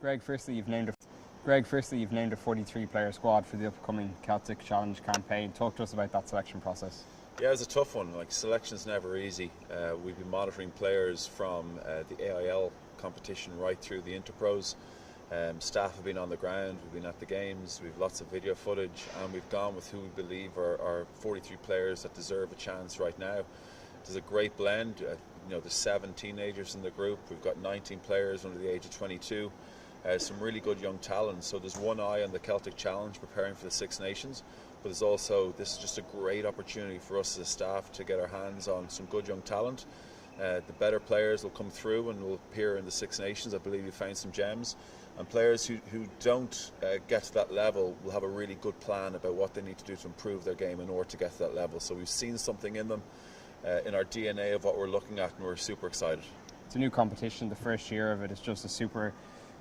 Greg, firstly, you've named a 43-player squad for the upcoming Celtic Challenge campaign. Talk to us about that selection process. Yeah, it's a tough one. Like, selection's never easy. We've been monitoring players from the AIL competition right through the Interpros. Staff have been on the ground, we've been at the games, we've lots of video footage, and we've gone with who we believe are 43 players that deserve a chance right now. There's a great blend. There's 7 teenagers in the group. We've got 19 players under the age of 22. Some really good young talent. So there's one eye on the Celtic Challenge preparing for the Six Nations, but there's also, this is just a great opportunity for us as a staff to get our hands on some good young talent. The better players will come through and will appear in the Six Nations. I believe we found some gems. And players who don't get to that level will have a really good plan about what they need to do to improve their game in order to get to that level. So we've seen something in them, in our DNA of what we're looking at, and we're super excited. It's a new competition. The first year of it is just a super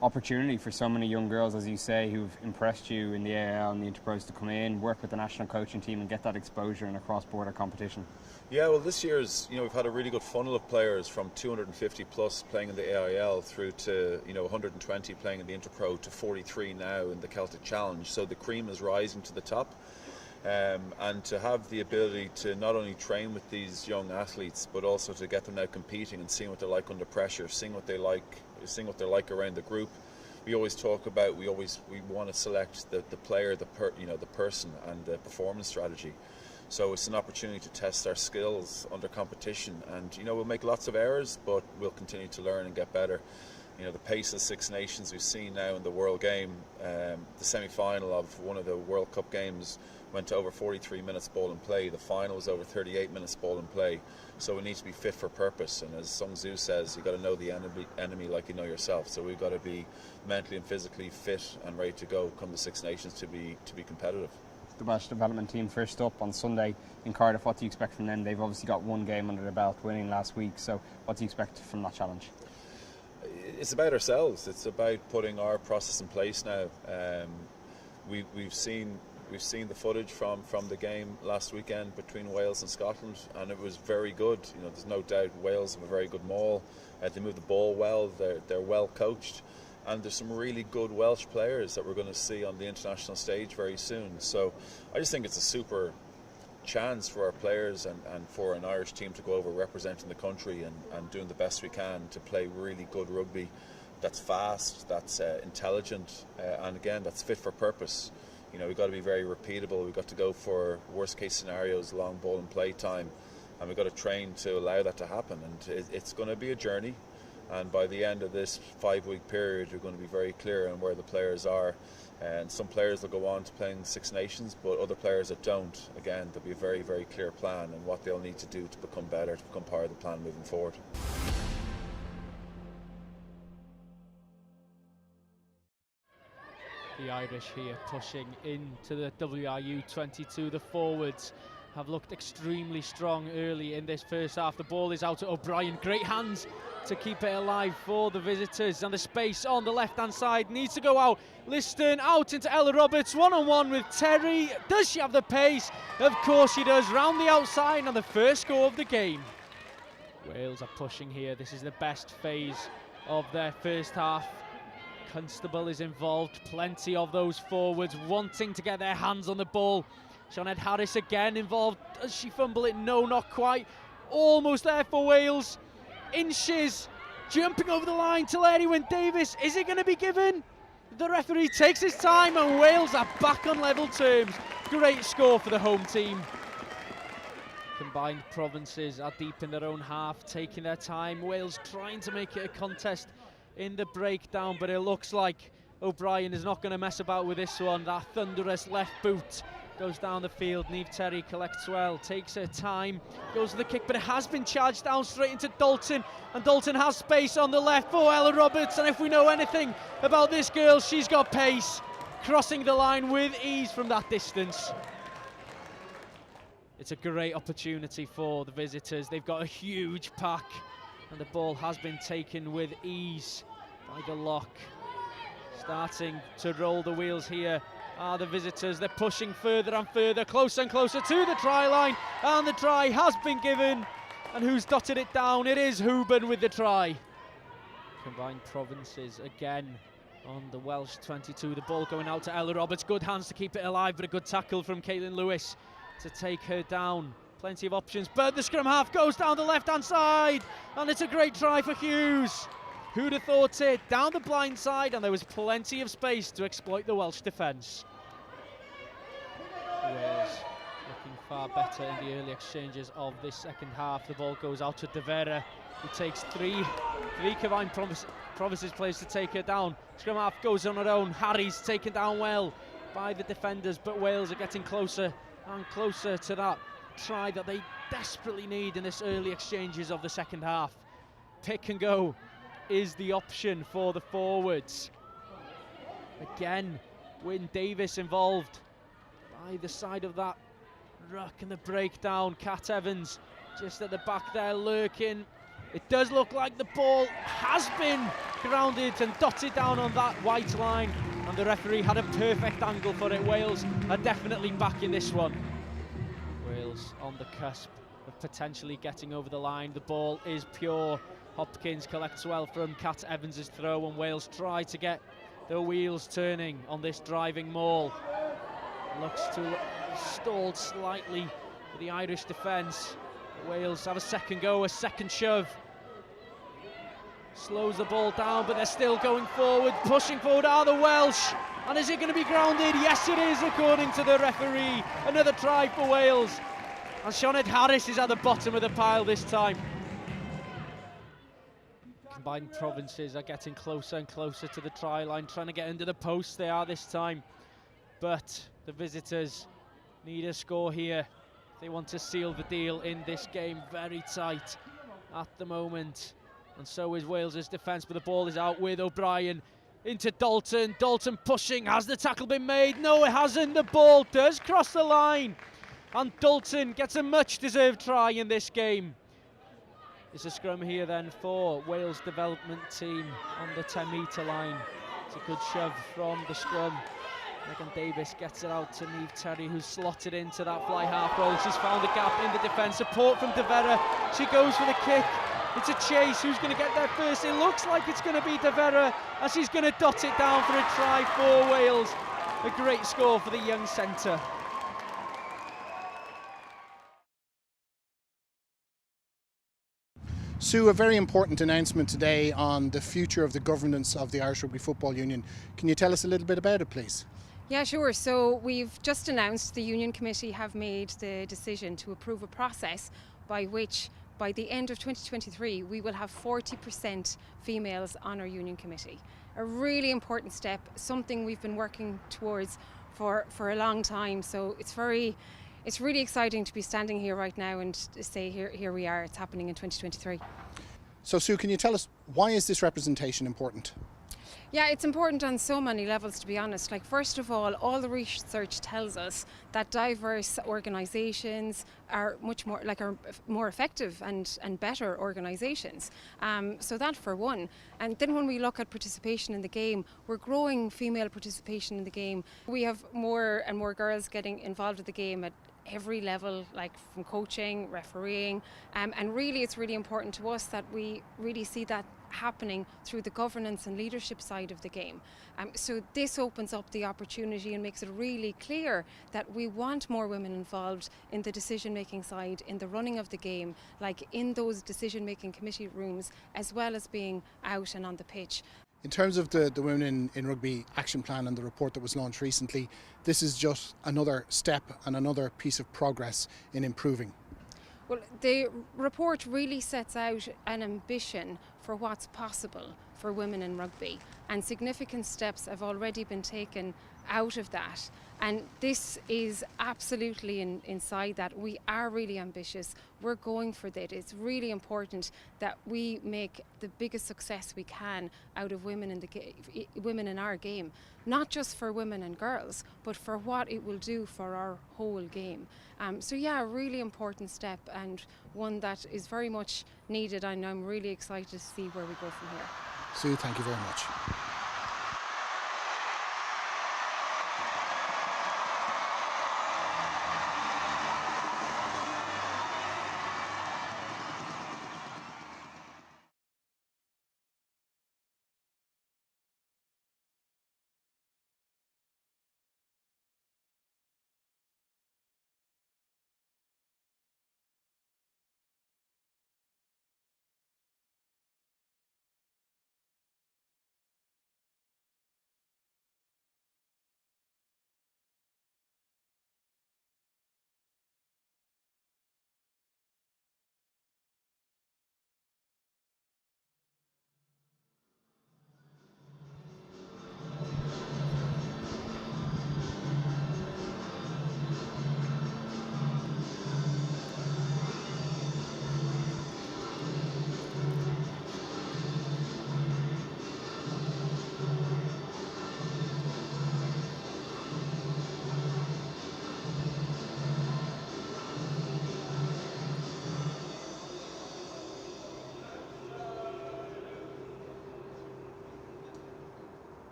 opportunity for so many young girls, as you say, who've impressed you in the AIL and the Interpros to come in, work with the national coaching team and get that exposure in a cross-border competition. Yeah, well, this year's, we've had a really good funnel of players from 250 plus playing in the AIL through to 120 playing in the Interpro to 43 now in the Celtic Challenge. So the cream is rising to the top. And to have the ability to not only train with these young athletes, but also to get them now competing and seeing what they're like under pressure, seeing what they're like around the group. We always talk about we want to select the player, the person, and the performance strategy. So it's an opportunity to test our skills under competition, and we'll make lots of errors, but we'll continue to learn and get better. The pace of Six Nations we've seen now in the World Game, the semi-final of one of the World Cup games went to over 43 minutes ball and play. The final was over 38 minutes ball and play. So we need to be fit for purpose. And as Sun Tzu says, you've got to know the enemy like you know yourself. So we've got to be mentally and physically fit and ready to go come the Six Nations to be competitive. The Welsh development team first up on Sunday in Cardiff. What do you expect from them? They've obviously got one game under their belt, winning last week. So what do you expect from that challenge? It's about ourselves. It's about putting our process in place now. We've seen the footage from the game last weekend between Wales and Scotland, and it was very good. There's no doubt Wales have a very good maul. They move the ball well. They're well coached, and there's some really good Welsh players that we're going to see on the international stage very soon. So I just think it's a super chance for our players and for an Irish team to go over representing the country and doing the best we can to play really good rugby that's fast, that's intelligent, and again, that's fit for purpose. We've got to be very repeatable. We've got to go for worst case scenarios, long ball and play time, and we've got to train to allow that to happen. And it's going to be a journey, and by the end of this 5-week period, you're going to be very clear on where the players are. And some players will go on to playing Six Nations, but other players that don't, again, there'll be a very, very clear plan and what they'll need to do to become better, to become part of the plan moving forward. The Irish here pushing into the WRU22. The forwards have looked extremely strong early in this first half. The ball is out to O'Brien. Great hands to keep it alive for the visitors. And the space on the left-hand side needs to go out. Liston out into Ella Roberts. One-on-one with Terry. Does she have the pace? Of course she does. Round the outside and the first goal of the game. Wales are pushing here. This is the best phase of their first half. Constable is involved, plenty of those forwards wanting to get their hands on the ball. Sinead Harris again involved. Does she fumble it? No, not quite. Almost there for Wales. Inches, jumping over the line to Larry Wynne-Davies. Is it going to be given? The referee takes his time and Wales are back on level terms. Great score for the home team. Combined provinces are deep in their own half, taking their time. Wales trying to make it a contest in the breakdown, but it looks like O'Brien is not going to mess about with this one. That thunderous left boot goes down the field. Niamh Terry collects well, takes her time, goes to the kick, but it has been charged down straight into Dalton, and Dalton has space on the left for Ella Roberts, and if we know anything about this girl, she's got pace, crossing the line with ease from that distance. It's a great opportunity for the visitors. They've got a huge pack, and the ball has been taken with ease by the lock. Starting to roll the wheels here are the visitors. They're pushing further and further, closer and closer to the try line, and the try has been given. And who's dotted it down? It is Huben with the try. Combined provinces again on the Welsh 22. The ball going out to Ella Roberts. Good hands to keep it alive, but a good tackle from Caitlin Lewis to take her down. Plenty of options, but the scrum half goes down the left-hand side, and it's a great try for Hughes. Who'd have thought it? Down the blind side, and there was plenty of space to exploit the Welsh defence. Wales looking far better in the early exchanges of this second half. The ball goes out to Devera, who takes three Cavine Provinces players to take her down. Scrum half goes on her own. Harry's taken down well by the defenders, but Wales are getting closer and closer to that try that they desperately need in this early exchanges of the second half. Pick and go is the option for the forwards. Again, Wyn Davis involved by the side of that ruck and the breakdown. Kat Evans just at the back there lurking. It does look like the ball has been grounded and dotted down on that white line, and the referee had a perfect angle for it. Wales are definitely back in this one. Wales on the cusp of potentially getting over the line. The ball is pure. Hopkins collects well from Kat Evans' throw, and Wales try to get the wheels turning on this driving maul. Looks to stalled slightly for the Irish defence. Wales have a second go, a second shove. Slows the ball down, but they're still going forward. Pushing forward are the Welsh. And is it going to be grounded? Yes, it is, according to the referee. Another try for Wales. And Sioned Harris is at the bottom of the pile this time. Combined Provinces are getting closer and closer to the try line, trying to get under the post. They are this time. But the visitors need a score here. They want to seal the deal in this game. Very tight at the moment. And so is Wales' defence, but the ball is out with O'Brien into Dalton. Dalton pushing. Has the tackle been made? No, it hasn't. The ball does cross the line. And Dalton gets a much-deserved try in this game. It's a scrum here then for Wales development team on the 10-metre line. It's a good shove from the scrum. Megan Davis gets it out to Niamh Terry, who's slotted into that fly half role. She's found a gap in the defence. Support from Devera. She goes for the kick. It's a chase. Who's going to get there first? It looks like it's going to be Devera, as she's going to dot it down for a try for Wales. A great score for the young centre. Sue, a very important announcement today on the future of the governance of the Irish Rugby Football Union. Can you tell us a little bit about it, please? Yeah, sure. So we've just announced the Union Committee have made the decision to approve a process by which, by the end of 2023, we will have 40% females on our Union Committee. A really important step, something we've been working towards for a long time. So it's really exciting to be standing here right now and to say here we are, it's happening in 2023. So Sue, can you tell us, why is this representation important? Yeah, it's important on so many levels, to be honest. Like, first of all the research tells us that diverse organisations are more effective and better organisations. So that for one. And then when we look at participation in the game, we're growing female participation in the game. We have more and more girls getting involved in the game at every level, like from coaching, refereeing, and really it's really important to us that we really see that happening through the governance and leadership side of the game. So this opens up the opportunity and makes it really clear that we want more women involved in the decision-making side, in the running of the game, like in those decision-making committee rooms, as well as being out and on the pitch. In terms of the Women in Rugby Action Plan and the report that was launched recently, this is just another step and another piece of progress in improving. Well, the report really sets out an ambition for what's possible for women in rugby, and significant steps have already been taken out of that. And this is absolutely inside that. We are really ambitious. We're going for that. It's really important that we make the biggest success we can out of women in our game, not just for women and girls, but for what it will do for our whole game. So yeah, a really important step, and one that is very much needed, and I'm really excited to see where we go from here. Sue, thank you very much.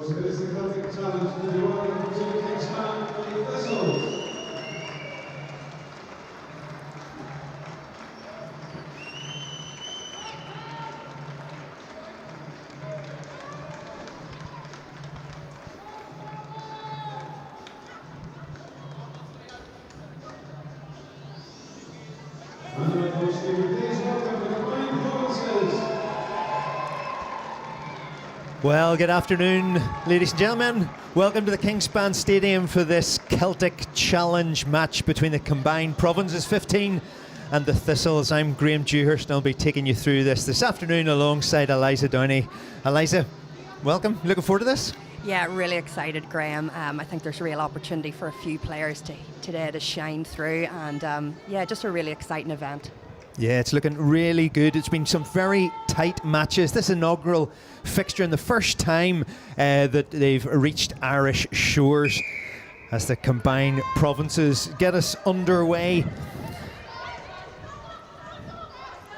It is the Celtic challenge to the welcome to Kingspan Thistles. Well, good afternoon, ladies and gentlemen. Welcome to the Kingspan Stadium for this Celtic Challenge match between the combined Provinces 15 and the Thistles. I'm Graham Dewhurst and I'll be taking you through this afternoon alongside Eliza Downey. Eliza, welcome. Looking forward to this? Yeah, really excited, Graham. I think there's a real opportunity for a few players today to shine through, and yeah, just a really exciting event. Yeah, it's looking really good. It's been some very tight matches. This inaugural fixture and the first time that they've reached Irish shores as the combined Provinces get us underway.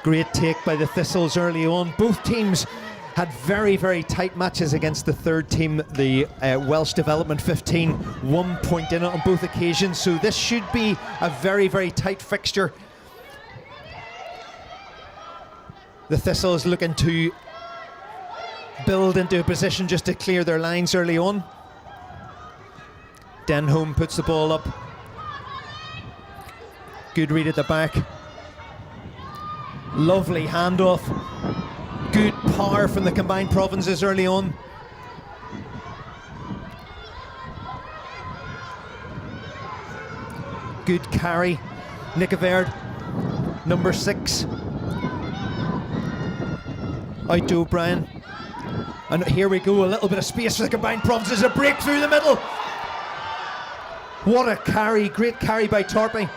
Great take by the Thistles early on. Both teams had very, very tight matches against the third team, the Welsh Development 15, 1 point in it on both occasions. So this should be a very, very tight fixture. The Thistles looking to build into a position just to clear their lines early on. Denholm puts the ball up. Good read at the back. Lovely handoff. Good power from the combined Provinces early on. Good carry. Nick Averd, number 6. Out to O'Brien. And here we go, a little bit of space for the combined Provinces, a break through the middle. What a carry, great carry by Torpy.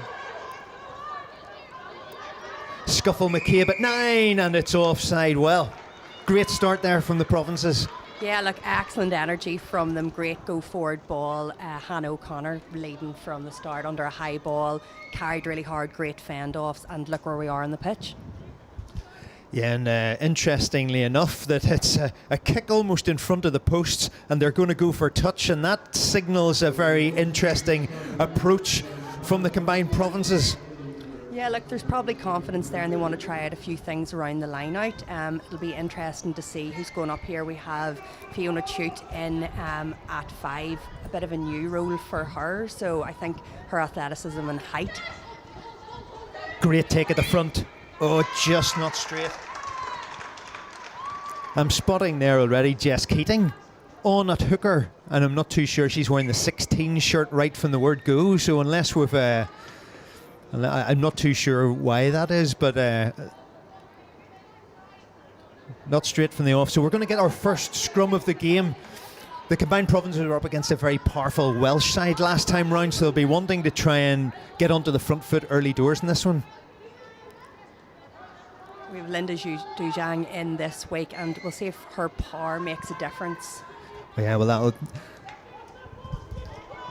Scuffle McCabe at 9 and it's offside. Well, great start there from the Provinces. Yeah, look, excellent energy from them. Great go forward ball. Hannah O'Connor leading from the start under a high ball. Carried really hard, great fend offs, and look where we are on the pitch. Yeah, and interestingly enough, that it's a kick almost in front of the posts and they're going to go for touch, and that signals a very interesting approach from the combined Provinces. Yeah, look, there's probably confidence there and they want to try out a few things around the line out. It'll be interesting to see who's going up here. We have Fiona Chute in at 5, a bit of a new role for her, so I think her athleticism and height. Great take at the front. Oh, just not straight. I'm spotting there already Jess Keating on at hooker, and I'm not too sure she's wearing the 16 shirt right from the word go, so unless we've I'm not too sure why that is, but not straight from the off. So we're going to get our first scrum of the game. The combined Provinces are up against a very powerful Welsh side last time round, so they'll be wanting to try and get onto the front foot early doors in this one. We have Linda Dujang in this week, and we'll see if her power makes a difference. Yeah, well,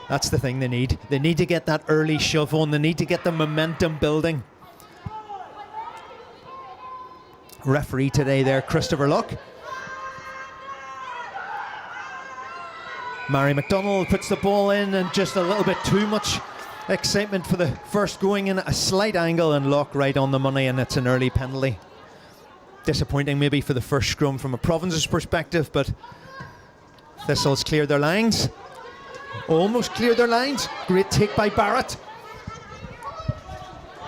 that's the thing they need. They need to get that early shove on. They need to get the momentum building. Referee today there, Christopher Luck. Mary McDonald puts the ball in, and just a little bit too much excitement for the first going in. A slight angle and Luck right on the money, and it's an early penalty. Disappointing maybe for the first scrum from a Provinces perspective, but Thistles cleared their lines. Almost cleared their lines. Great take by Barrett.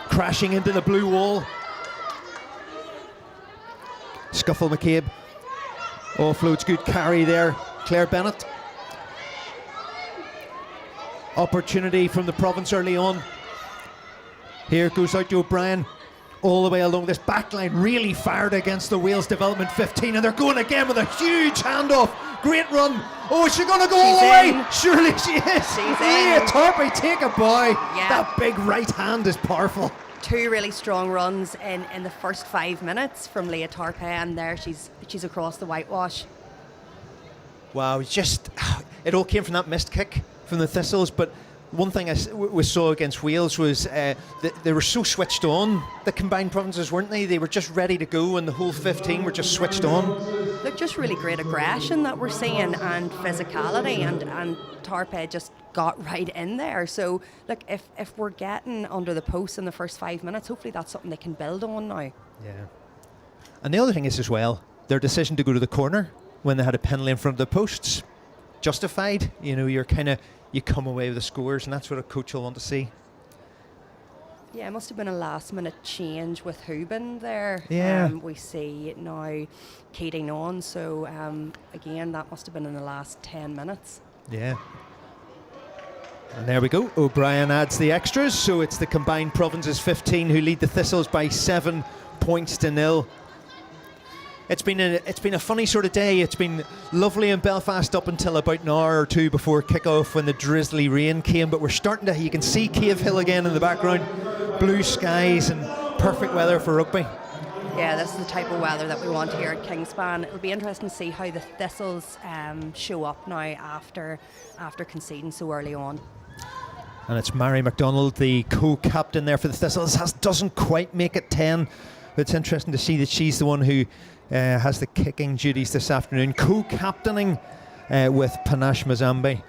Crashing into the blue wall. Scuffle McCabe. Offloads, good carry there. Claire Bennett. Opportunity from the Province early on. Here goes out to O'Brien. All the way along this back line, really fired against the Wales Development 15, and they're going again with a huge handoff. Great run. Oh, is she going to go all the way? Surely she is. Leah Torpy, take a boy. Yeah. That big right hand is powerful. 2 really strong runs in the first 5 minutes from Leah Torpy, and there she's across the whitewash. Wow, it all came from that missed kick from the Thistles, but one thing we saw against Wales was they were so switched on, the combined Provinces, weren't they? They were just ready to go, and the whole 15 were just switched on. Look, just really great aggression that we're seeing and physicality, and Tarpe just got right in there. So look, if we're getting under the post in the first 5 minutes, hopefully that's something they can build on now. Yeah. And the other thing is as well, their decision to go to the corner when they had a penalty in front of the posts, justified. You know, you come away with the scores, and that's what a coach will want to see. Yeah, it must have been a last-minute change with Hubin there. Yeah. We see now Keating on, so again, that must have been in the last 10 minutes. Yeah. And there we go. O'Brien adds the extras, so it's the combined provinces 15 who lead the Thistles by 7 points to 0. It's been a funny sort of day. It's been lovely in Belfast up until about an hour or two before kick-off when the drizzly rain came, but we're starting to, you can see Cave Hill again in the background, blue skies and perfect weather for rugby. Yeah, this is the type of weather that we want here at Kingspan. It'll be interesting to see how the Thistles show up now after conceding so early on. And it's Mary MacDonald, the co-captain there for the Thistles, doesn't quite make it 10. But it's interesting to see that she's the one who has the kicking duties this afternoon, co-captaining with Panache Mazambi.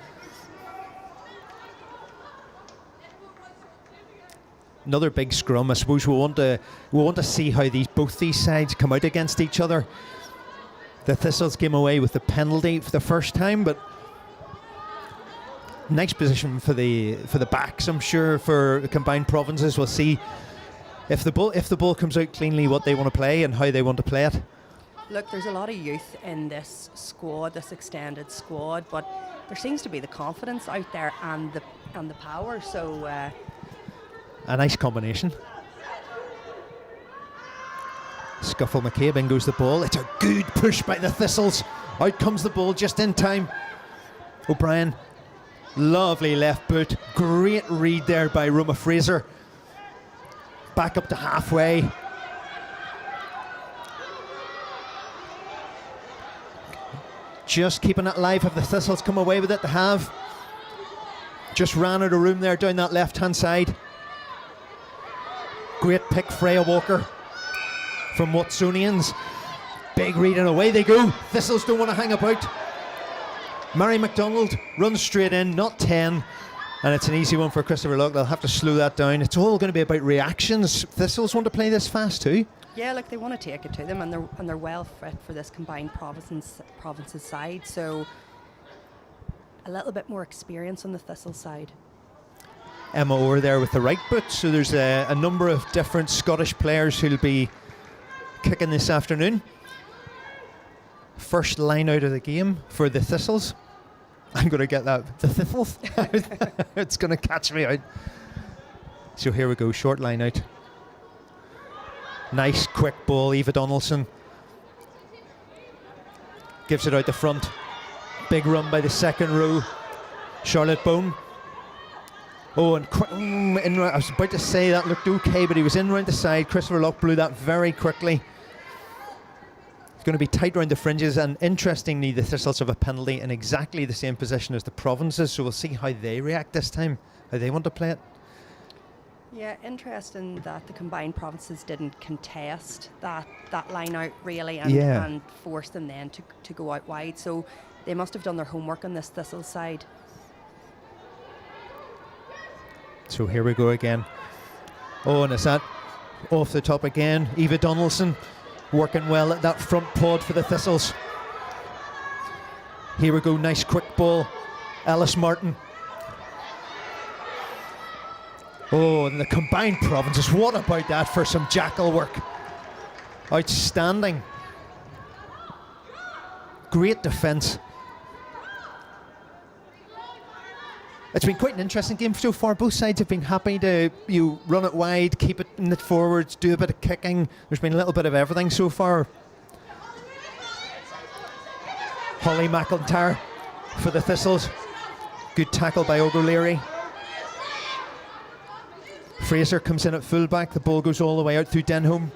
Another big scrum. I suppose we want to see how both these sides come out against each other. The Thistles came away with the penalty for the first time, but nice position for the backs, I'm sure, for the combined provinces. We'll see if the ball comes out cleanly, what they want to play and how they want to play it. Look, there's a lot of youth in this squad, this extended squad, but there seems to be the confidence out there and the power. So a nice combination. Scuffle McCabe, in goes the ball. It's a good push by the Thistles. Out comes the ball just in time. O'Brien, lovely left boot. Great read there by Roma Fraser. Back up to halfway. Just keeping it live. Have the Thistles come away with it? They have. Just ran out of room there down that left-hand side. Great pick, Freya Walker from Watsonians. Big read and away they go. Thistles don't want to hang about. Mary MacDonald runs straight in, not 10. And it's an easy one for Christopher Luck. They'll have to slow that down. It's all going to be about reactions. Thistles want to play this fast too. Yeah, look, they want to take it to them, and they're well fit for this combined provinces side. So a little bit more experience on the Thistle side. Emma Orr there with the right boot. So there's a number of different Scottish players who'll be kicking this afternoon. First line out of the game for the Thistles. I'm going to get that. The Thistles. It's going to catch me out. So here we go. Short line out. Nice quick ball. Eva Donaldson gives it out the front. Big run by the second row. Charlotte Bone. Oh, and I was about to say that looked okay, but he was in round the side. Christopher Luck blew that very quickly. It's going to be tight around the fringes, and interestingly, the Thistles have a penalty in exactly the same position as the provinces, so we'll see how they react this time, how they want to play it. Yeah, interesting that the combined provinces didn't contest that line out really and force them then to go out wide. So they must have done their homework on this Thistle side. So here we go again. Oh, and it's that off the top again. Eva Donaldson working well at that front pod for the Thistles. Here we go, nice quick ball. Alice Martin. Oh, and the combined provinces, what about that for some jackal work? Outstanding. Great defence. It's been quite an interesting game so far. Both sides have been happy to run it wide, keep it in the forwards, do a bit of kicking. There's been a little bit of everything so far. Holly McIntyre for the Thistles. Good tackle by O'Leary. Fraser comes in at fullback. The ball goes all the way out through Denholm.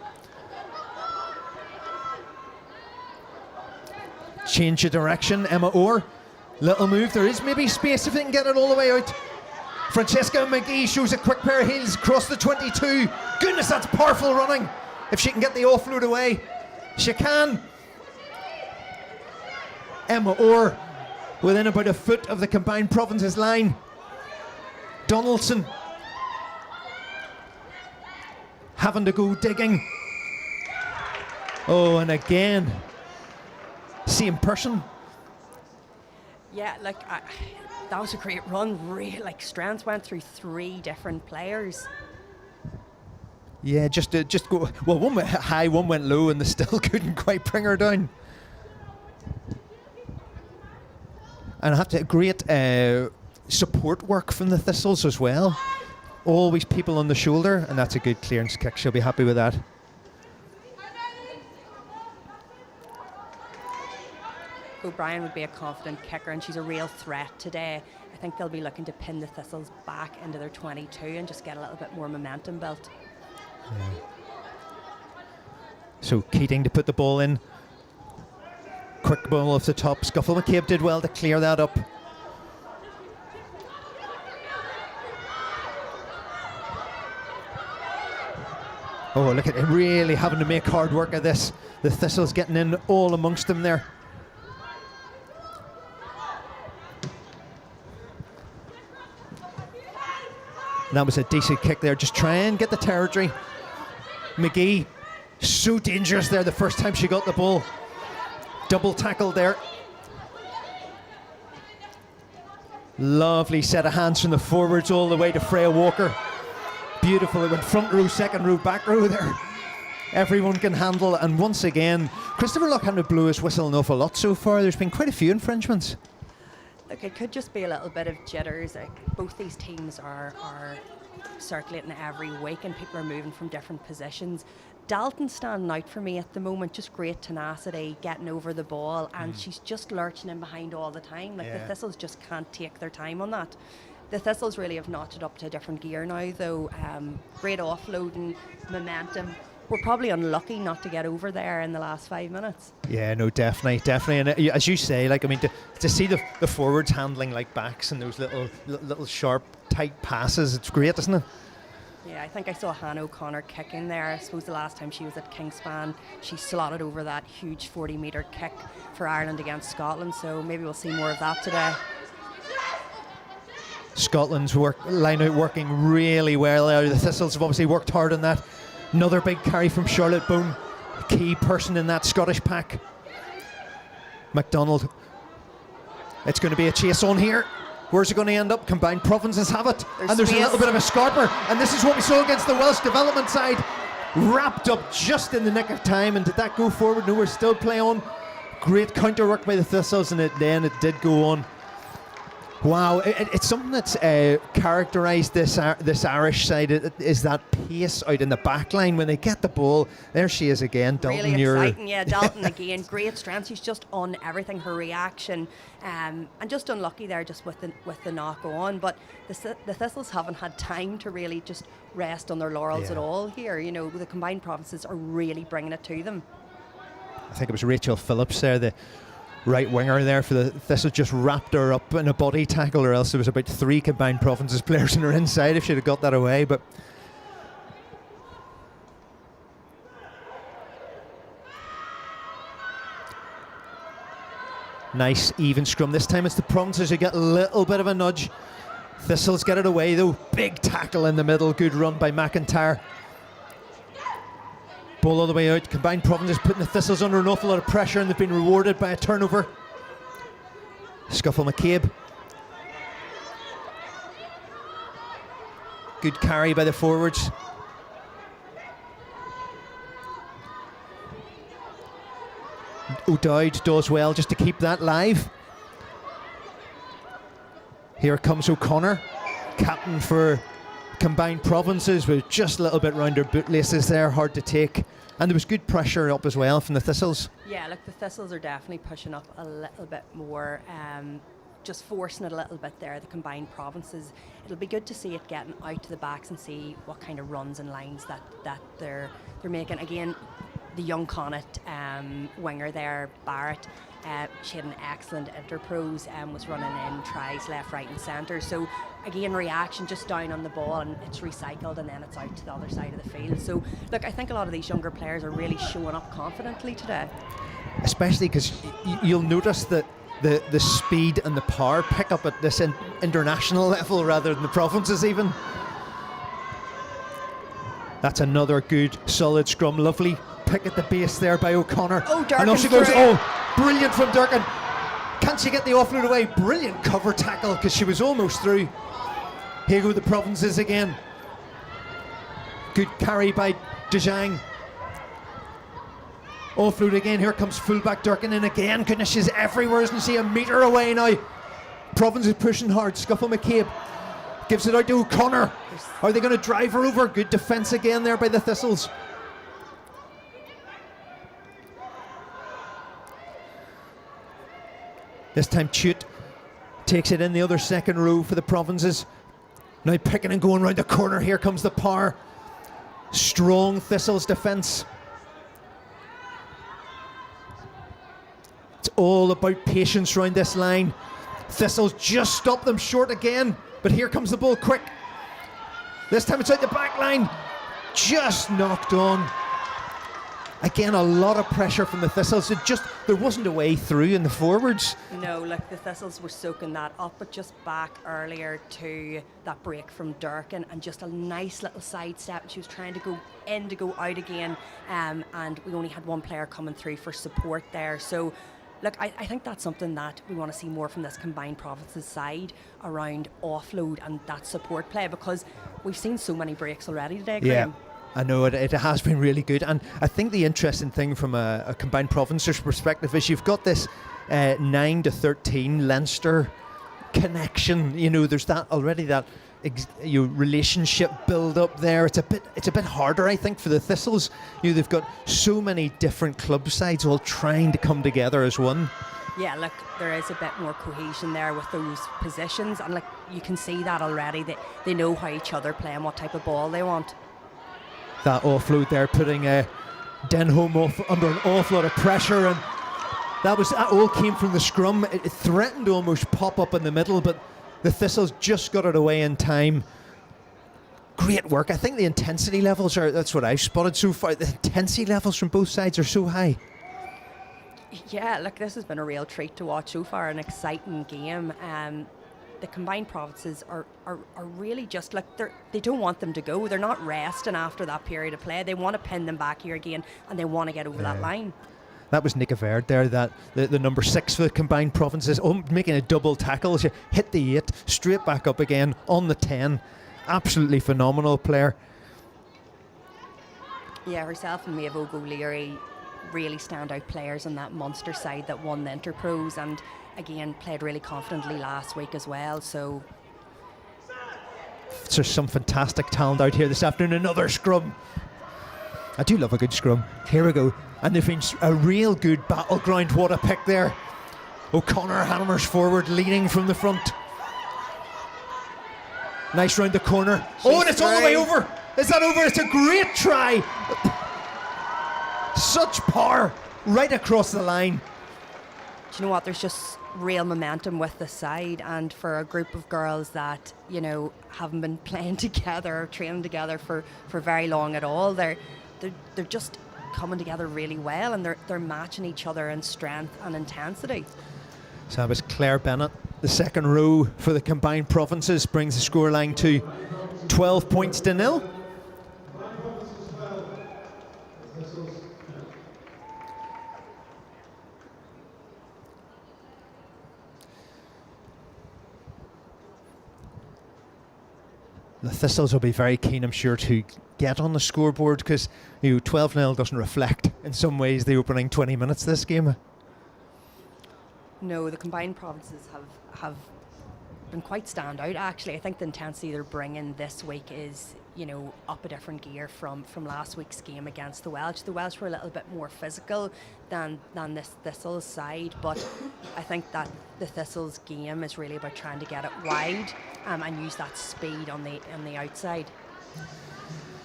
Change of direction. Emma Orr. Little move. There is maybe space if they can get it all the way out. Francesca McGee shows a quick pair of heels across the 22. Goodness, that's powerful running. If she can get the offload away, she can. Emma Orr within about a foot of the combined provinces line. Donaldson having to go digging. Oh, and again, same person. Yeah, like that was a great run. Like Strength went through 3 different players. Yeah, just go. Well, one went high, one went low, and they still couldn't quite bring her down. And I have to great support work from the Thistles as well. Always people on the shoulder, and that's a good clearance kick. She'll be happy with that. O'Brien would be a confident kicker, and she's a real threat today. I think they'll be looking to pin the Thistles back into their 22 and just get a little bit more momentum built. Yeah. So Keating to put the ball in. Quick ball off the top. Scuffle McCabe did well to clear that up. Oh, look at it, really having to make hard work of this. The Thistles getting in all amongst them there. That was a decent kick there. Just try and get the territory. McGee, so dangerous there the first time she got the ball. Double tackle there. Lovely set of hands from the forwards all the way to Freya Walker. Beautiful. It went front row, second row, back row there. Everyone can handle. And once again, Christopher Loughnane blew his whistle an awful lot so far. There's been quite a few infringements. Look, it could just be a little bit of jitters. Like, both these teams are circulating every week, and people are moving from different positions. Dalton's standing out for me at the moment. Just great tenacity, getting over the ball, and she's just lurching in behind all the time. Like, the Thistles just can't take their time on that. The Thistles really have notched it up to a different gear now, though. Great offloading, momentum. We're probably unlucky not to get over there in the last 5 minutes. Yeah, no, definitely. And as you say, like, I mean, to see the forwards handling like backs and those little sharp, tight passes, it's great, isn't it? Yeah, I think I saw Hannah O'Connor kicking there. I suppose the last time she was at Kingspan, she slotted over that huge 40-metre kick for Ireland against Scotland, so maybe we'll see more of that today. Scotland's line out working really well there. The Thistles have obviously worked hard on that. Another big carry from Charlotte Bone, key person in that Scottish pack. MacDonald. It's going to be a chase on here. Where's it going to end up? Combined provinces have it. There's a little bit of a scarper. And this is what we saw against the Welsh development side. Wrapped up just in the nick of time. And did that go forward? No, we're still playing on. Great counter work by the Thistles, and then it did go on. Wow, it's something that's characterised this Irish side is that pace out in the back line when they get the ball. There she is again, Dalton. Really exciting, yeah, Dalton again. Great strength. She's just on everything. Her reaction, and just unlucky there, just with the knock on. But the Thistles haven't had time to really just rest on their laurels at all here. You know, the combined provinces are really bringing it to them. I think it was Rachel Phillips there, the right winger there for the Thistles, just wrapped her up in a body tackle, or else there was about 3 combined provinces players on her inside if she'd have got that away. But nice even scrum. This time it's the provinces who get a little bit of a nudge. Thistles get it away though. Big tackle in the middle. Good run by McIntyre. Ball all the way out. Combined provinces putting the Thistles under an awful lot of pressure, and they've been rewarded by a turnover. Scuffle McCabe. Good carry by the forwards. O'Dowd does well just to keep that live. Here comes O'Connor, captain for combined provinces, with just a little bit round her bootlaces there, hard to take. And there was good pressure up as well from the Thistles. Yeah, look, the Thistles are definitely pushing up a little bit more, just forcing it a little bit there, the combined provinces. It'll be good to see it getting out to the backs and see what kind of runs and lines that they're making. Again, the young Connacht winger there, Barrett, She had an excellent interpose and was running in tries left, right and centre. So again, reaction just down on the ball, and it's recycled and then it's out to the other side of the field. So look, I think a lot of these younger players are really showing up confidently today. Especially because you'll notice that the speed and the power pick up at this international level rather than the provinces even. That's another good solid scrum. Lovely pick at the base there by O'Connor. Oh, Durkin, and off she goes. Oh, brilliant from Durkin. Can't she get the offload away? Brilliant cover tackle because she was almost through. Here go the provinces again. Good carry by Dejang. Offload again. Here comes fullback Durkin in again. Goodness, she's everywhere, isn't she? A metre away now. Province is pushing hard. Scuffle McCabe gives it out to O'Connor. Are they going to drive her over? Good defence again there by the Thistles. This time Chute takes it in the other second row for the provinces. Now picking and going round the corner. Here comes the power. Strong Thistles defence. It's all about patience round this line. Thistles just stop them short again. But here comes the ball quick. This time it's out the back line. Just knocked on. Again, a lot of pressure from the Thistles. There wasn't a way through in the forwards. No, look, the Thistles were soaking that up, but just back earlier to that break from Durkin and just a nice little sidestep. She was trying to go in to go out again, and we only had one player coming through for support there. So, look, I think that's something that we want to see more from this combined provinces side around offload and that support play, because we've seen so many breaks already today, Graham. Yeah. I know it has been really good, and I think the interesting thing from a combined provinces perspective is you've got this 9-13 Leinster connection. You know, there's that already, that relationship build up there. It's a bit harder, I think, for the Thistles. You know, they've got so many different club sides all trying to come together as one. Yeah, look, there is a bit more cohesion there with those positions, and like you can see that already. That they know how each other play and what type of ball they want. That offload there, putting Denholm off under an awful lot of pressure, and that all came from the scrum. It threatened to almost pop up in the middle, but the Thistles just got it away in time. Great work. I think the intensity levels that's what I've spotted so far. The intensity levels from both sides are so high. Yeah, look, this has been a real treat to watch so far, an exciting game. The combined provinces are really just like, they don't want them to go. They're not resting after that period of play. They want to pin them back here again, and they want to get over that line. That was Nick Averd there, that the number 6 for the combined provinces, making a double tackle. She hit the 8, straight back up again on the 10. Absolutely phenomenal player. Yeah, herself and Maeve O'Leary really standout players on that Munster side that won the Interpros, and again played really confidently last week as well. So there's some fantastic talent out here this afternoon. Another scrum. I do love a good scrum. Here we go, and they've been a real good battleground. What a pick there. O'Connor hammers forward, leading from the front. Nice round the corner. And it's all the way over. Is that over? It's a great try. Such power right across the line. Do you know what? There's just real momentum with the side, and for a group of girls that, you know, haven't been playing together or training together for very long at all, they're just coming together really well, and they're matching each other in strength and intensity. So that was Claire Bennett. The second row for the combined provinces brings the scoreline to 12 points to 0. The Thistles will be very keen, I'm sure, to get on the scoreboard, because 12-0 doesn't reflect in some ways the opening 20 minutes of this game. No, the combined provinces have been quite standout, actually. I think the intensity they're bringing this week is, up a different gear from last week's game against the Welsh. The Welsh were a little bit more physical than this Thistles side, but I think that the Thistles game is really about trying to get it wide and use that speed on the outside.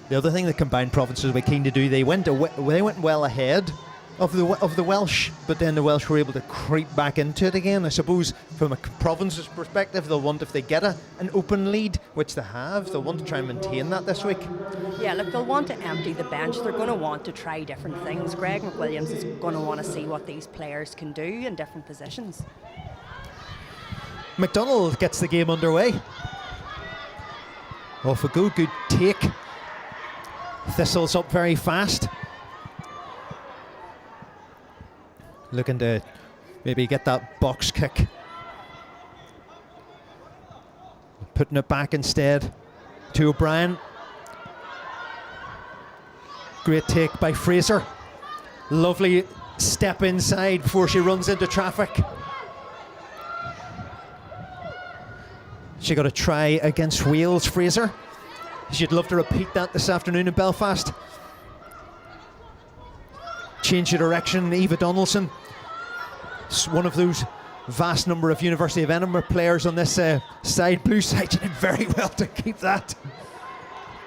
The other thing the combined provinces were keen to do, they went well ahead of the Welsh, but then the Welsh were able to creep back into it again. I suppose from a province's perspective, they'll want, if they get an open lead, which they have, they'll want to try and maintain that this week. Yeah, look, they'll want to empty the bench. They're going to want to try different things. Greg McWilliams is going to want to see what these players can do in different positions. McDonald gets the game underway. Off a good take. Thistles up very fast. Looking to maybe get that box kick. Putting it back instead to O'Brien. Great take by Fraser. Lovely step inside before she runs into traffic. She got a try against Wales, Fraser. She'd love to repeat that this afternoon in Belfast. Change of direction, Eva Donaldson. It's one of those vast number of University of Edinburgh players on this side, blue side. She did very well to keep that.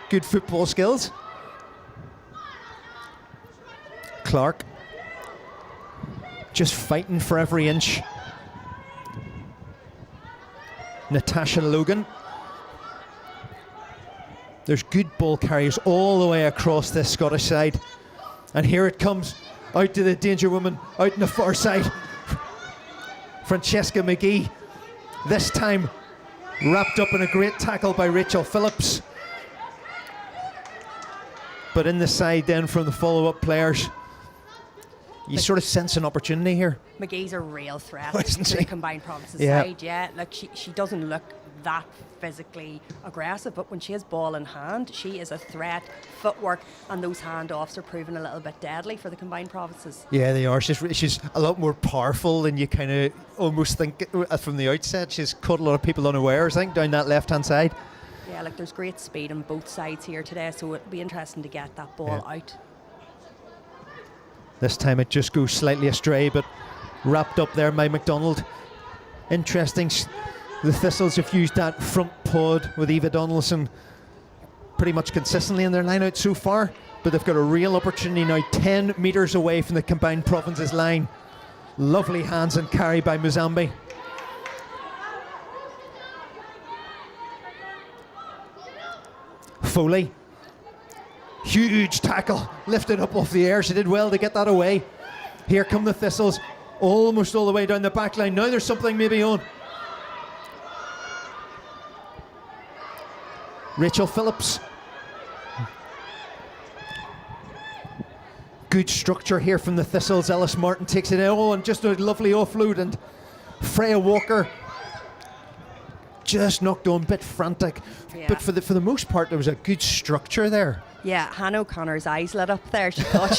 Good football skills. Clark just fighting for every inch. Natasha Logan. There's good ball carriers all the way across this Scottish side. And here it comes, out to the danger woman, out on the far side. Francesca McGee, this time wrapped up in a great tackle by Rachel Phillips. But in the side then from the follow-up players, you sort of sense an opportunity here. McGee's a real threat Isn't to she? the combined provinces Yeah. side. Yeah, like she doesn't look that physically aggressive, but when she has ball in hand, she is a threat. Footwork and those handoffs are proving a little bit deadly for the combined provinces. Yeah, they are. She's a lot more powerful than you kind of almost think from the outset. She's caught a lot of people unawares, I think, down that left-hand side. Yeah, like there's great speed on both sides here today, so it'll be interesting to get that ball out. This time it just goes slightly astray, but wrapped up there by McDonald. Interesting. The Thistles have used that front pod with Eva Donaldson pretty much consistently in their line-out so far, but they've got a real opportunity now 10 metres away from the combined provinces line. Lovely hands and carry by Muzambi. Foley. Huge tackle, lifted up off the air. She did well to get that away. Here come the Thistles, almost all the way down the back line. Now there's something maybe on. Rachel Phillips. Good structure here from the Thistles. Ellis Martin takes it in. Oh, and just a lovely offload. And Freya Walker just knocked on, a bit frantic. Yeah. But for the most part, there was a good structure there. Yeah, Hannah O'Connor's eyes lit up there. She thought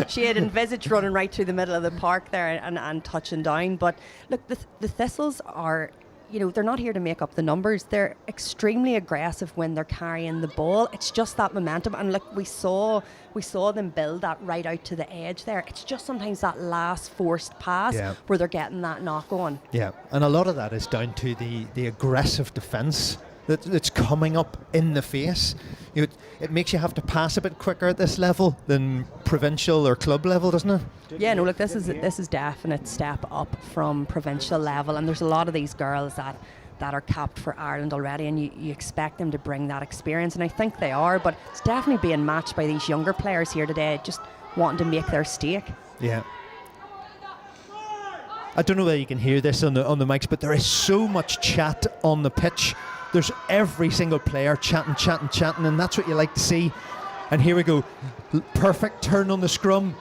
she had envisaged running right through the middle of the park there and touching down. But look, the Thistles are, you know, they're not here to make up the numbers. They're extremely aggressive when they're carrying the ball. It's just that momentum. And look, we saw them build that right out to the edge there. It's just sometimes that last forced pass where they're getting that knock on. Yeah, and a lot of that is down to the aggressive defence that's coming up in the face. You know, it makes you have to pass a bit quicker at this level than provincial or club level, doesn't it? Yeah, no, look, this is definite step up from provincial level, and there's a lot of these girls that are capped for Ireland already, and you expect them to bring that experience, and I think they are, but it's definitely being matched by these younger players here today, just wanting to make their stake. Yeah. I don't know whether you can hear this on the mics, but there is so much chat on the pitch. There's every single player chatting, and that's what you like to see. And here we go. Perfect turn on the scrum.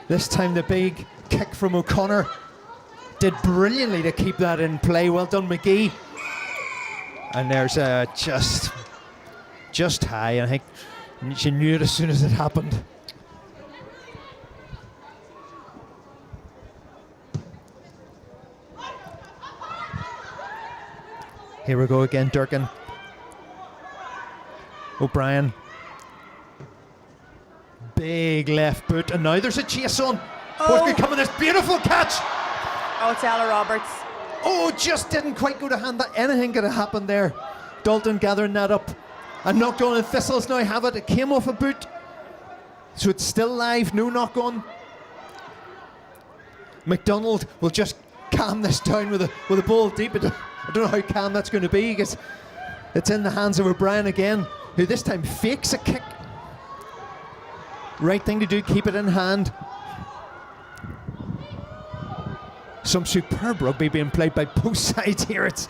This time the big kick from O'Connor. Did brilliantly to keep that in play. Well done, McGee. And there's just high. I think she knew it as soon as it happened. Here we go again, Durkin. O'Brien. Big left boot, and now there's a chase on. What could come in this beautiful catch? Oh, it's Ella Roberts. Oh, just didn't quite go to hand. That anything could have happened there. Dalton gathering that up and knocked on, and Thistles now have it. It came off a boot. So it's still live, no knock on. McDonald will just calm this down with a ball deep. I don't know how calm that's going to be, because it's in the hands of O'Brien again, who this time fakes a kick. Right thing to do, keep it in hand. Some superb rugby being played by both sides here. It's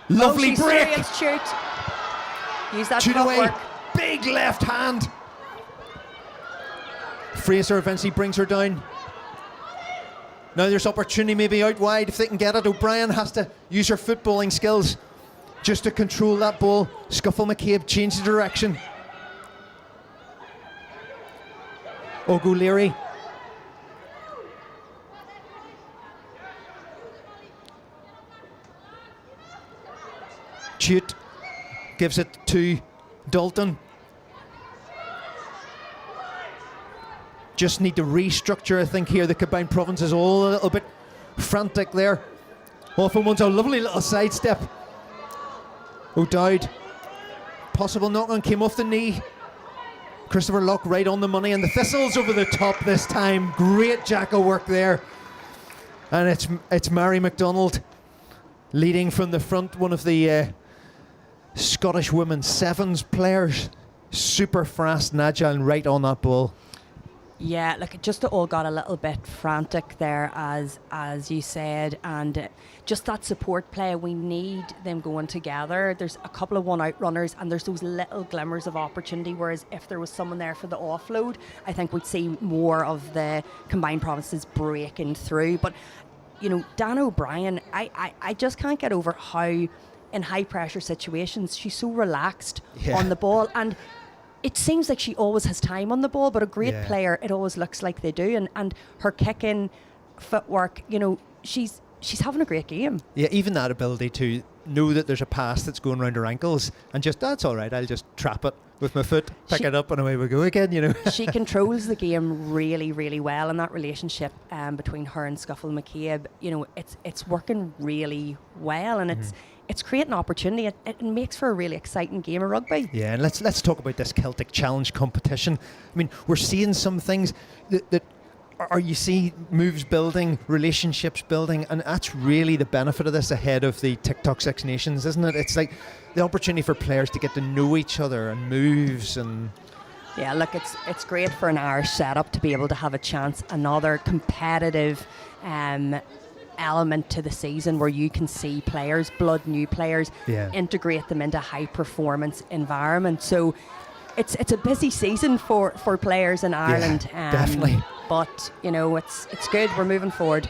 lovely break. Shoot. Use that Shoot away. footwork. Big left hand. Fraser eventually brings her down. Now there's opportunity maybe out wide if they can get it. O'Brien has to use her footballing skills just to control that ball. Scuffle McCabe change the direction. O'Leary. Chute gives it to Dalton. Just need to restructure, I think, here. The combined province is all a little bit frantic there. Often wants a lovely little sidestep. O'Dowd. Possible knock on, came off the knee. Christopher Locke right on the money, and the Thistles over the top this time. Great jackal work there. And it's Mary McDonald leading from the front, one of the Scottish women's sevens players. Super fast and agile and right on that ball. Yeah, look, it just all got a little bit frantic there, as you said, and just that support play, we need them going together. There's a couple of one-out runners, and there's those little glimmers of opportunity, whereas if there was someone there for the offload, I think we'd see more of the combined provinces breaking through. But, you know, Dan O'Brien, I just can't get over how, in high-pressure situations, she's so relaxed on the ball, and it seems like she always has time on the ball, but a great player, it always looks like they do. And her kicking, footwork, you know, she's having a great game. Yeah, even that ability to know that there's a pass that's going around her ankles and just, that's all right, I'll just trap it with my foot, pick it up, and away we go again, you know. She controls the game really, really well, and that relationship between her and Scuffle McCabe, you know, it's working really well, and it's creating opportunity. It makes for a really exciting game of rugby. Yeah, and let's talk about this Celtic Challenge competition. I mean, we're seeing some things that you see moves building, relationships building, and that's really the benefit of this ahead of the TikTok Six Nations, isn't it? It's like the opportunity for players to get to know each other and moves and... Yeah, look, it's great for an Irish setup to be able to have a chance, another competitive element to the season where you can see players, new players, integrate them into high performance environment. So it's a busy season for players in Ireland. Definitely. But you know, it's good. We're moving forward.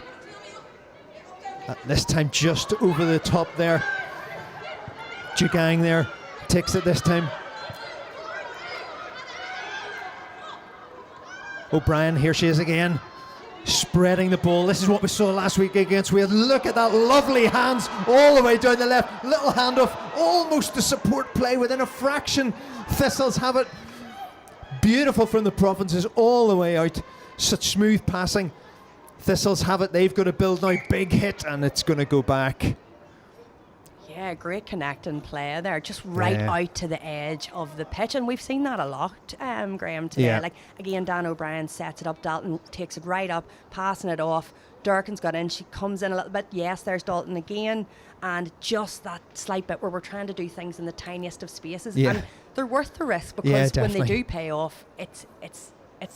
This time just over the top there. Jugang there takes it this time. O'Brien, here she is again, spreading the ball. This is what we saw last week against Wales. Look at that, lovely hands all the way down the left. Little handoff, almost the support play within a fraction. Thistles have it. Beautiful from the provinces all the way out. Such smooth passing. Thistles have it. They've got to build now. Big hit, and it's going to go back. Yeah, great connecting play there, just right out to the edge of the pitch, and we've seen that a lot, Graham, today. Yeah. Like again, Dan O'Brien sets it up, Dalton takes it right up, passing it off. Durkin's got in, she comes in a little bit. Yes, there's Dalton again, and just that slight bit where we're trying to do things in the tiniest of spaces, and they're worth the risk because when they do pay off, it's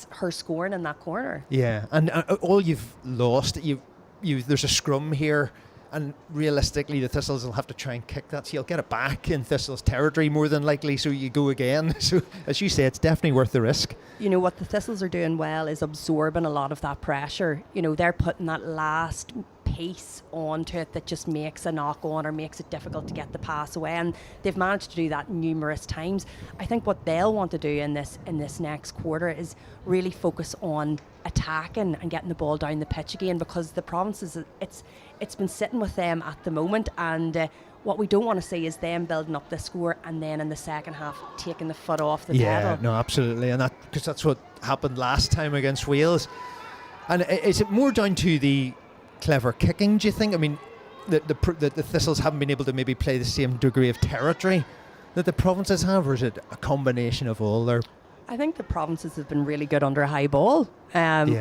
her scoring in that corner. Yeah, and all you've lost, there's a scrum here. And realistically, the Thistles will have to try and kick that. So you'll get it back in Thistles territory more than likely. So you go again. So as you say, it's definitely worth the risk. You know, what the Thistles are doing well is absorbing a lot of that pressure. You know, they're putting that last piece onto it that just makes a knock on or makes it difficult to get the pass away. And they've managed to do that numerous times. I think what they'll want to do in this next quarter is really focus on attacking and getting the ball down the pitch again, because the provinces, it's been sitting with them at the moment, and what we don't want to see is them building up the score and then in the second half taking the foot off the pedal. Yeah, no, absolutely, and because that's what happened last time against Wales. And is it more down to the clever kicking, do you think? I mean, that the Thistles haven't been able to maybe play the same degree of territory that the provinces have, or is it a combination of all their? I think the provinces have been really good under high ball,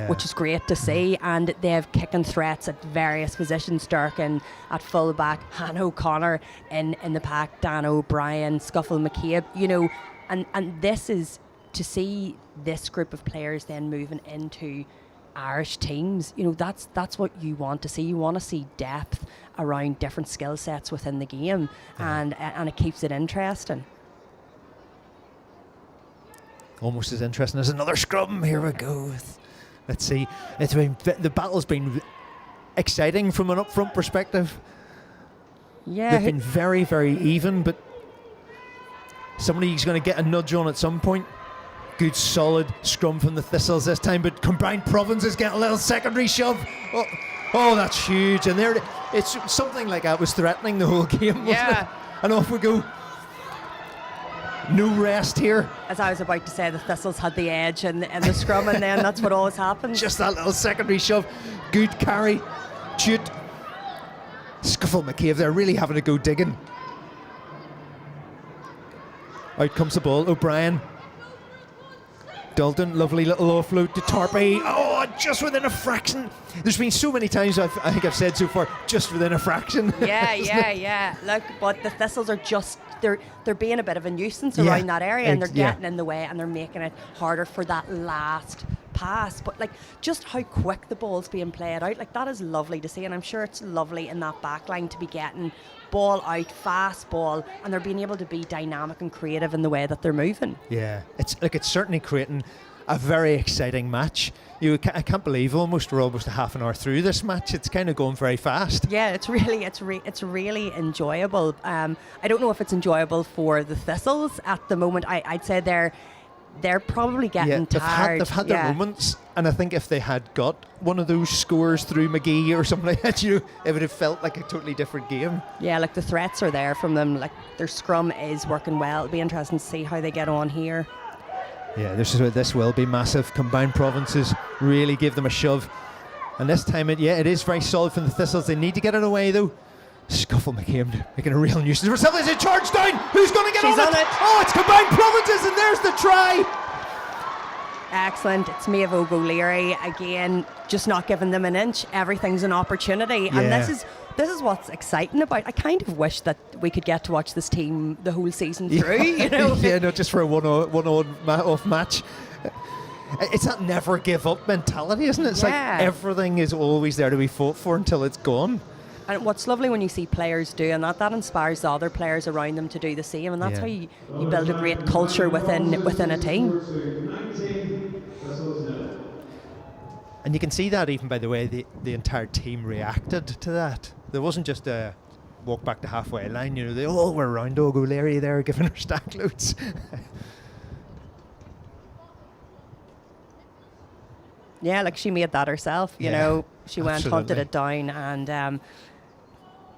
which is great to see, and they have kicking threats at various positions. Durkin at fullback, Hannah O'Connor in the pack, Dan O'Brien, Scuffle McCabe, and this is to see this group of players then moving into Irish teams. That's what you want to see. You want to see depth around different skill sets within the game, and it keeps it interesting. Almost as interesting as another scrum. Here we go. Let's see. The battle's been exciting from an up-front perspective. Yeah, they've been very, very even, but somebody's going to get a nudge on at some point. Good solid scrum from the Thistles this time, but combined provinces get a little secondary shove. Oh, that's huge. And there, it's something like that was threatening the whole game, wasn't it? And off we go. No rest here. As I was about to say, the Thistles had the edge in the scrum, and then that's what always happens. Just that little secondary shove. Good carry. Shoot. Scuffle McCabe there, really having to go digging. Out comes the ball. O'Brien. Dalton, lovely little offload to Tarpey. Oh, just within a fraction. There's been so many times I think I've said so far, just within a fraction. Yeah. Look, but the Thistles are just, they're being a bit of a nuisance around that area, and they're getting in the way, and they're making it harder for that last pass. But just how quick the ball's being played out, that is lovely to see, and I'm sure it's lovely in that back line to be getting ball out, fast ball, and they're being able to be dynamic and creative in the way that they're moving. Yeah, it's certainly creating a very exciting match. I can't believe we're almost a half an hour through this match. It's kind of going very fast. Yeah, it's really enjoyable. I don't know if it's enjoyable for the Thistles at the moment. I'd say they're probably getting tired. They've had their moments, and I think if they had got one of those scores through McGee or something like that, it would have felt like a totally different game. Yeah, the threats are there from them. Their scrum is working well. It'll be interesting to see how they get on here. Yeah, this will be massive. Combined provinces really give them a shove, and this time it is very solid from the Thistles. They need to get it away though. Scuffle McCabe making a real nuisance. For something to charge down. Who's going to get on it? Oh, it's combined provinces, and there's the try. Excellent. It's Maeve O'Leary again, just not giving them an inch. Everything's an opportunity, and this is what's exciting about. I kind of wish that we could get to watch this team the whole season through. Not just for a one-off match. It's that never give up mentality, isn't it? It's like everything is always there to be fought for until it's gone. And what's lovely when you see players doing that inspires the other players around them to do the same, and that's how you build a great culture within a team. And you can see that even by the way the entire team reacted to that. There wasn't just a walk back to halfway line, they all were around O'Leary there giving her stack loads. Yeah, she made that herself, you know. She went, hunted it down, and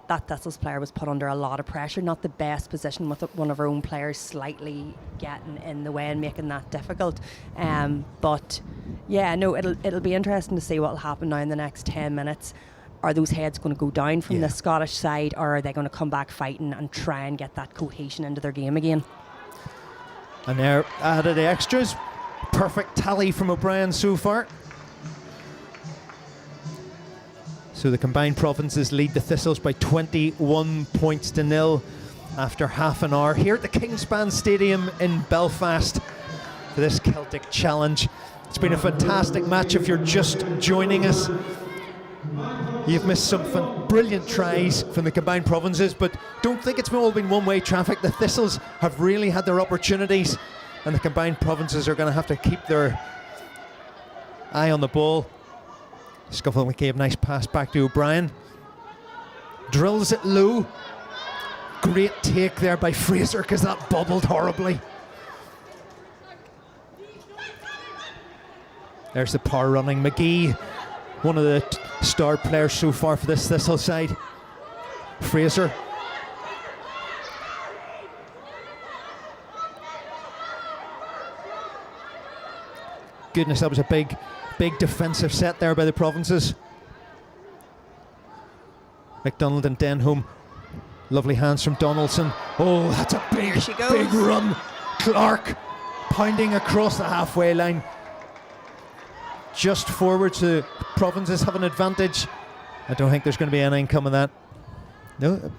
that Thistles player was put under a lot of pressure. Not the best position, with one of her own players slightly getting in the way and making that difficult. But yeah, no, it'll be interesting to see what will happen now in the next 10 minutes. Are those heads going to go down from the Scottish side, or are they going to come back fighting and try and get that cohesion into their game again? And they're added extras. Perfect tally from O'Brien so far. So the combined provinces lead the Thistles by 21 points to 0 after half an hour here at the Kingspan Stadium in Belfast for this Celtic Challenge. It's been a fantastic match. If you're just joining us, you've missed some brilliant tries from the combined provinces, but don't think it's all been one-way traffic. The Thistles have really had their opportunities, and the combined provinces are going to have to keep their eye on the ball. Scuffle McCabe, nice pass back to O'Brien. Drills it low. Great take there by Fraser, because that bobbled horribly. There's the power running. McGee, one of the star players so far for this Thistle side. Fraser. Goodness, that was a big defensive set there by the provinces. McDonald and Denholm. Lovely hands from Donaldson. Oh, that's a big run. Clark pounding across the halfway line. Just forward to Provinces have an advantage. I don't think there's going to be anything coming that. No,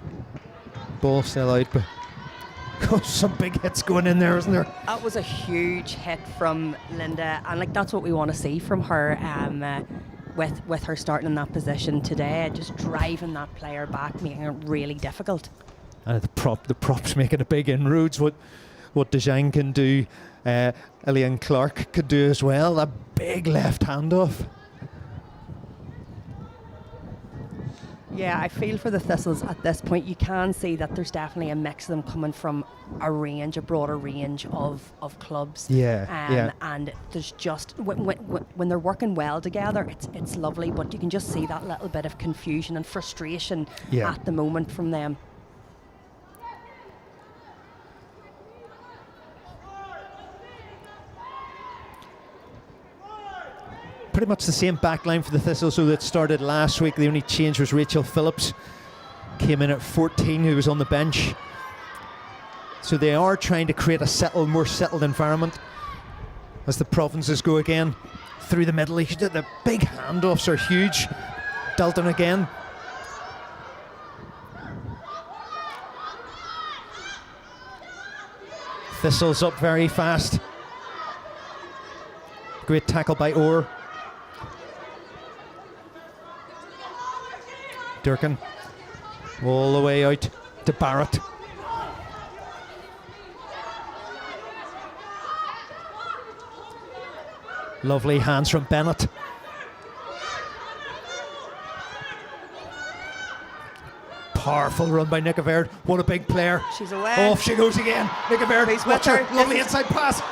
ball still out, but some big hits going in there, isn't there? That was a huge hit from Linda, and like that's what we want to see from her. With her starting in that position today, just driving that player back, making it really difficult. And the props making a big inroads. What Dejean can do, Elian Clark could do as well. That big left handoff. Yeah, I feel for the Thistles at this point. You can see that there's definitely a mix of them coming from a broader range of clubs. Yeah. And there's just when they're working well together, it's lovely. But you can just see that little bit of confusion and frustration at the moment from them. Pretty much the same back line for the Thistles so that started last week. The only change was Rachel Phillips came in at 14, who was on the bench. So they are trying to create a more settled environment as the Provinces go again through the middle. The big handoffs are huge. Dalton again. Thistles up very fast. Great tackle by Orr. Durkin all the way out to Barrett. Lovely hands from Bennett. Powerful run by Nick Averd. What a big player. She's away. Off she goes again. Nick Averd. Watch her. Lovely inside pass.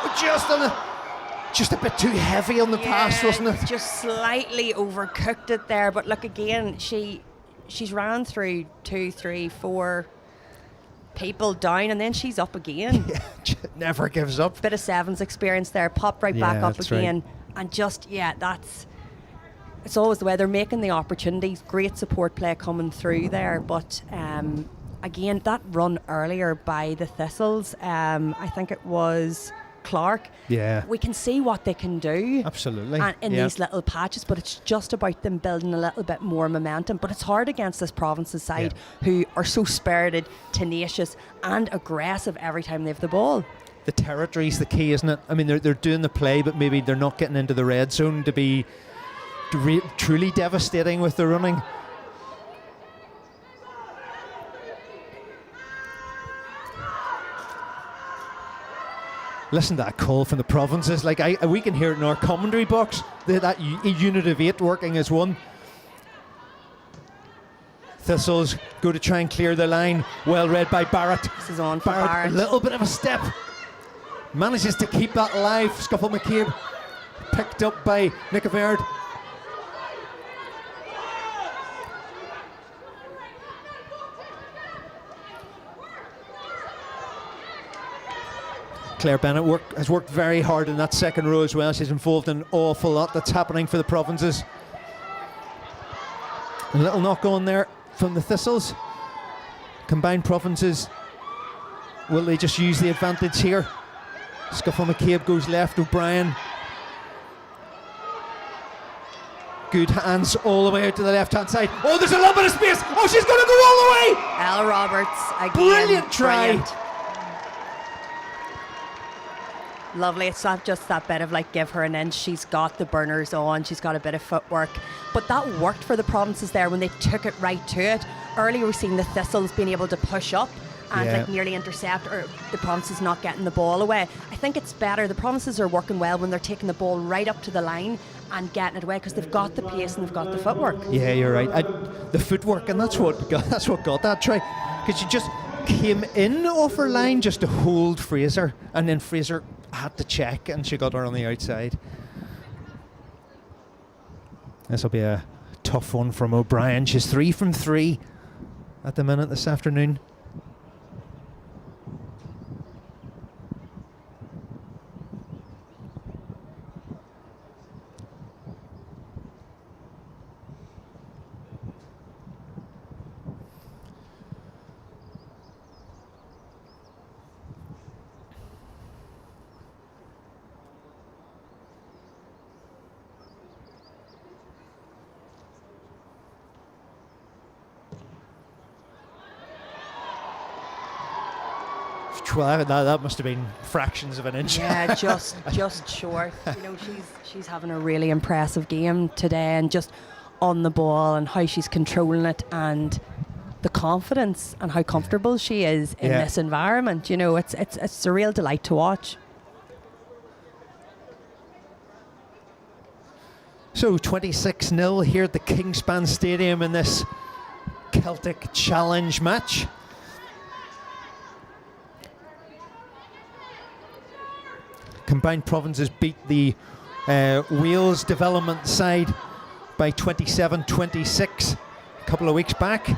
Just a bit too heavy on the pass, wasn't it? Just slightly overcooked it there. But look, again, she's ran through 2, 3, 4 people down, and then she's up again. Never gives up. Bit of sevens experience there. Popped right back up again. Right. And just, it's always the way they're making the opportunities. Great support play coming through there. But again, that run earlier by the Thistles, I think it was Clark. Yeah. We can see what they can do. Absolutely. In these little patches, but it's just about them building a little bit more momentum. But it's hard against this Provinces side who are so spirited, tenacious and aggressive every time they have the ball. The territory's the key, isn't it? I mean, they're doing the play, but maybe they're not getting into the red zone to be truly devastating with the running. Listen to that call from the Provinces. Like we can hear it in our commentary box. That unit of 8 working as one. Thistles go to try and clear the line. Well read by Barrett. This is on for Barrett. A little bit of a step. Manages to keep that alive. Scuffle McCabe picked up by Nick Averd. Claire Bennett has worked very hard in that second row as well. She's involved in an awful lot that's happening for the Provinces. A little knock on there from the Thistles. Combined Provinces, will they just use the advantage here? Scuffle McCabe goes left. O'Brien. Good hands all the way out to the left hand side. Oh, there's a little bit of space. Oh, she's going to go all the way. Elle Roberts again. Brilliant try. Brilliant. Lovely. It's not just that bit of like give her an inch. She's got the burners on. She's got a bit of footwork. But that worked for the Provinces there when they took it right to it. Earlier we've seen the Thistles being able to push up and like nearly intercept, or the Provinces not getting the ball away. I think it's better. The Provinces are working well when they're taking the ball right up to the line and getting it away because they've got the pace and they've got the footwork. Yeah, you're right. The footwork, and that's what got that try. Because she just came in off her line just to hold Fraser, and then Fraser had to check and she got her on the outside. This will be a tough one from O'Brien. She's 3 from 3 at the minute this afternoon. Well, that must have been fractions of an inch. Yeah, just short. You know, she's having a really impressive game today, and just on the ball and how she's controlling it, and the confidence and how comfortable she is in this environment. You know, it's a real delight to watch. So 26-0 here at the Kingspan Stadium in this Celtic Challenge match. Combined Provinces beat the Wales development side by 27-26 a couple of weeks back.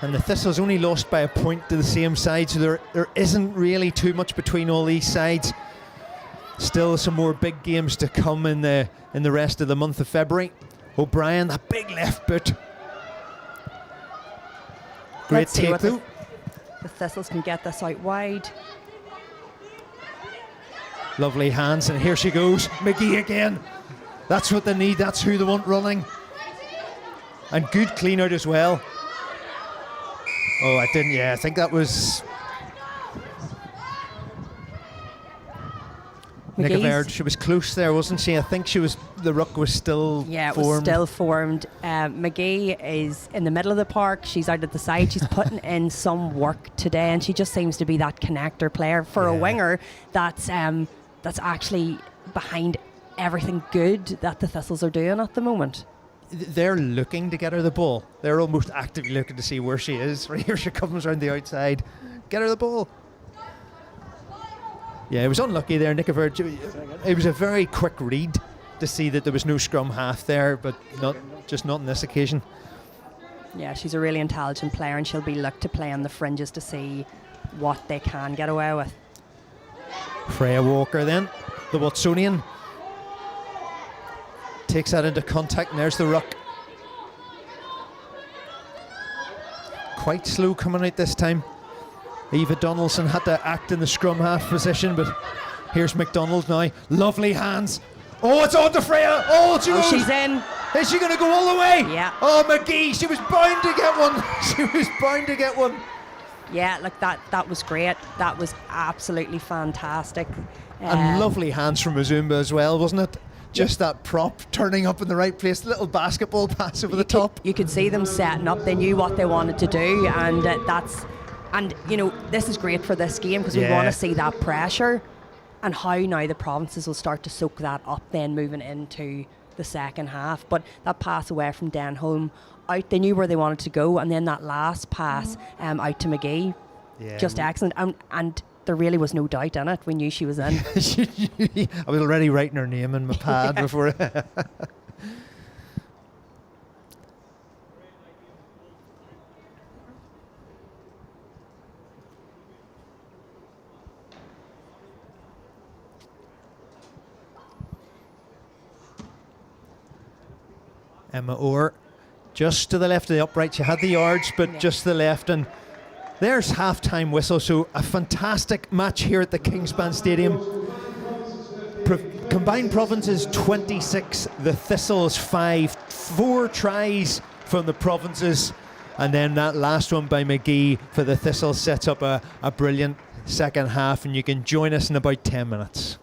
And the Thistles only lost by a point to the same side, so there isn't really too much between all these sides. Still some more big games to come in the rest of the month of February. O'Brien, that big left boot. Great take though. The Thistles can get this out wide. Lovely hands, and here she goes. McGee again. That's what they need, that's who they want running. And good clean out as well. Oh, I didn't, I think that was Nick. She was close there, wasn't she? I think the ruck was still formed. It was still formed. McGee is in the middle of the park. She's out at the side. She's putting in some work today, and she just seems to be that connector player for a winger that's actually behind everything good that the Thistles are doing at the moment. They're looking to get her the ball. They're almost actively looking to see where she is. Right here she comes around the outside. Get her the ball. Yeah, it was unlucky there, Nick. It was a very quick read to see that there was no scrum half there, but not on this occasion. Yeah, she's a really intelligent player, and she'll be looked to play on the fringes to see what they can get away with. Freya Walker then, the Watsonian, takes that into contact, and there's the ruck. Quite slow coming out this time. Eva Donaldson had to act in the scrum half position, but here's McDonald now. Lovely hands. Oh, it's on to Freya. Oh, she's in. Is she going to go all the way? Yeah. Oh, McGee, she was bound to get one. She was bound to get one. Yeah, look, that was great. That was absolutely fantastic. And lovely hands from Azumba as well, wasn't it? Just that prop turning up in the right place, little basketball pass over the top. You could see them setting up. They knew what they wanted to do, and And, you know, this is great for this game because we want to see that pressure, and how now the provinces will start to soak that up then moving into the second half. But that pass away from Denholm out, they knew where they wanted to go, and then that last pass out to McGee, just excellent. And there really was no doubt in it. We knew she was in. I was already writing her name in my pad before. Emma Orr, just to the left of the upright. She had the yards, but just to the left. And there's half-time whistle. So a fantastic match here at the Kingspan Stadium. Combined Provinces 26, the Thistles 5. 4 tries from the Provinces. And then that last one by McGee for the Thistles sets up a brilliant second half. And you can join us in about 10 minutes.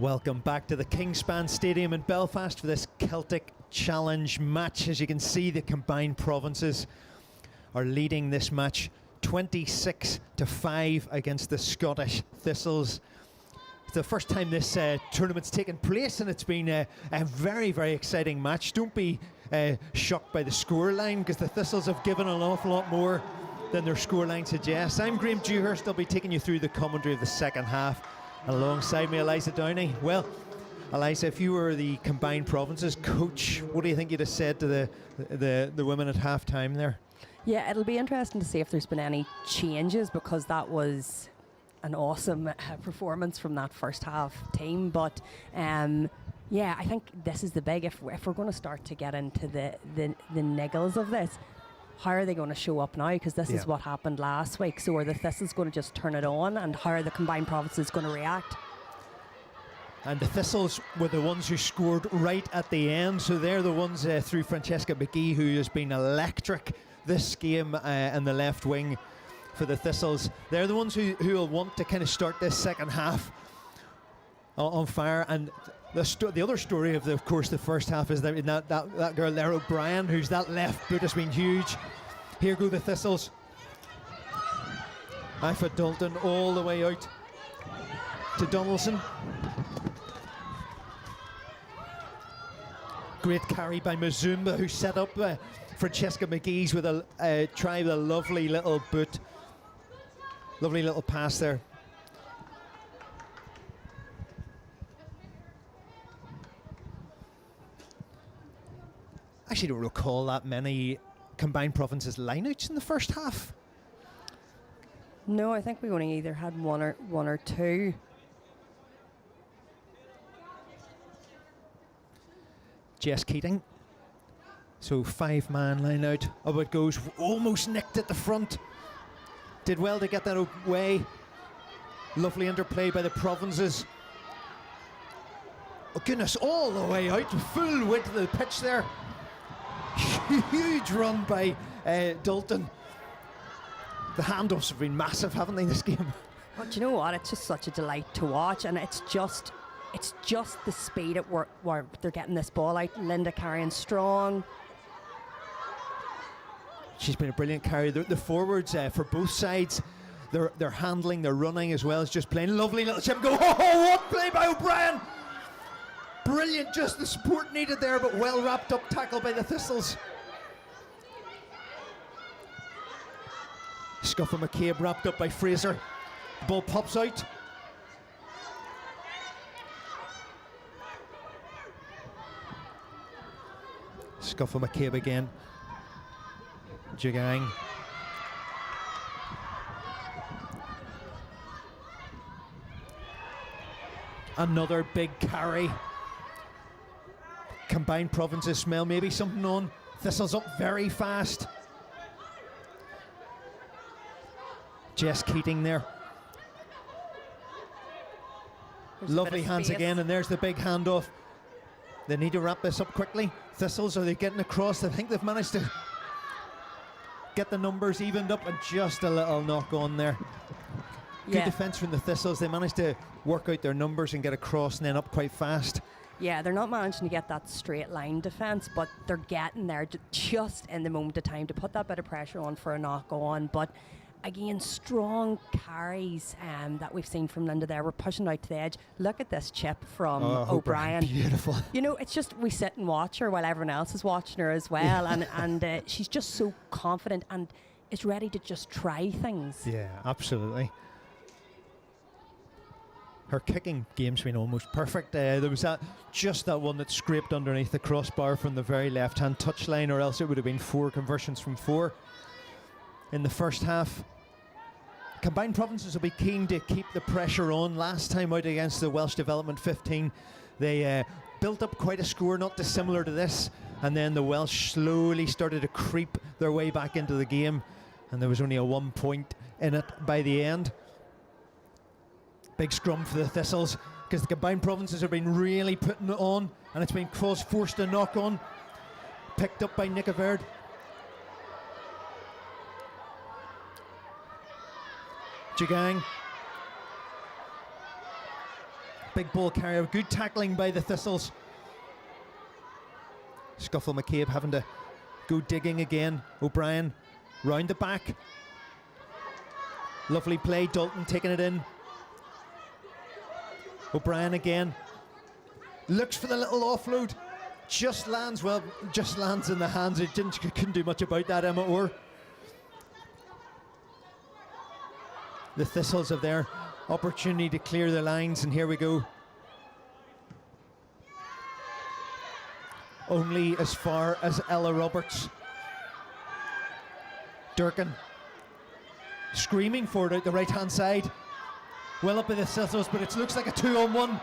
Welcome back to the Kingspan Stadium in Belfast for this Celtic Challenge match. As you can see, the combined provinces are leading this match 26-5 against the Scottish Thistles. It's the first time this tournament's taken place, and it's been a very, very exciting match. Don't be shocked by the scoreline, because the Thistles have given an awful lot more than their scoreline suggests. I'm Graham Dewhurst. I'll be taking you through the commentary of the second half. Alongside me, Eliza Downey. Well, Eliza, if you were the combined provinces coach, what do you think you'd have said to the women at half time there? Yeah, it'll be interesting to see if there's been any changes, because that was an awesome performance from that first half team. But yeah, I think this is the big, if we're going to start to get into the niggles of this, how are they going to show up now? Because this is what happened last week. So are the Thistles going to just turn it on, and how are the combined provinces going to react? And the Thistles were the ones who scored right at the end. So they're the ones through Francesca McGee, who has been electric this game in the left wing for the Thistles. They're the ones who will want to kind of start this second half on fire. And the other story of course, the first half is that girl there, O'Brien, who's that left boot has been huge. Here go the Thistles. Aoife Dalton all the way out to Donaldson. Great carry by Mazumba, who set up Francesca McGee's with a try with a lovely little boot. Lovely little pass there. Actually don't recall that many combined provinces lineouts in the first half. No, I think we only either had one or two. Jess Keating. So 5-man line out. Up it goes. Almost nicked at the front. Did well to get that away. Lovely interplay by the provinces. Oh goodness, all the way out. Full width of the pitch there. Huge run by Dalton. The handoffs have been massive, haven't they, this game? But you know what? It's just such a delight to watch, and it's just the speed at where they're getting this ball out. Linda carrying strong. She's been a brilliant carry. The forwards for both sides, they're handling, they're running as well as just playing. Lovely little chip. Go! Oh, what play by O'Brien! Brilliant, just the support needed there, but well wrapped up tackle by the Thistles. Scuffa McCabe wrapped up by Fraser. The ball pops out. Scuffa McCabe again. Jigang. Another big carry. Combined provinces smell maybe something on. Thistles up very fast. Jess Keating there. Lovely hands again, and there's the big handoff. They need to wrap this up quickly. Thistles, are they getting across? I think they've managed to get the numbers evened up, and just a little knock on there. Good defence from the Thistles. They managed to work out their numbers and get across and then up quite fast. Yeah, they're not managing to get that straight line defence, but they're getting there just in the moment of time to put that bit of pressure on for a knock on. But again, strong carries that we've seen from Linda there. We're pushing out to the edge. Look at this chip from O'Brien. Beautiful. You know, it's just we sit and watch her while everyone else is watching her as well. and she's just so confident and is ready to just try things. Yeah, absolutely. Her kicking game's been almost perfect. There was that one that scraped underneath the crossbar from the very left-hand touchline, or else it would have been 4 conversions from 4 in the first half. Combined provinces will be keen to keep the pressure on. Last time out against the Welsh Development 15, they built up quite a score, not dissimilar to this, and then the Welsh slowly started to creep their way back into the game, and there was only a 1 point in it by the end. Big scrum for the Thistles, because the combined provinces have been really putting it on, and it's been forced to knock on. Picked up by Nicky Verd. Jigang. Big ball carrier, good tackling by the Thistles. Scuffle McCabe having to go digging again. O'Brien round the back. Lovely play, Dalton taking it in. O'Brien again. Looks for the little offload. Just lands in the hands. Couldn't do much about that, Emma Orr. The Thistles have their opportunity to clear the lines, and here we go. Only as far as Ella Roberts. Durkin screaming for it out the right hand side. Well up by the Thistles, but it looks like a 2-on-1.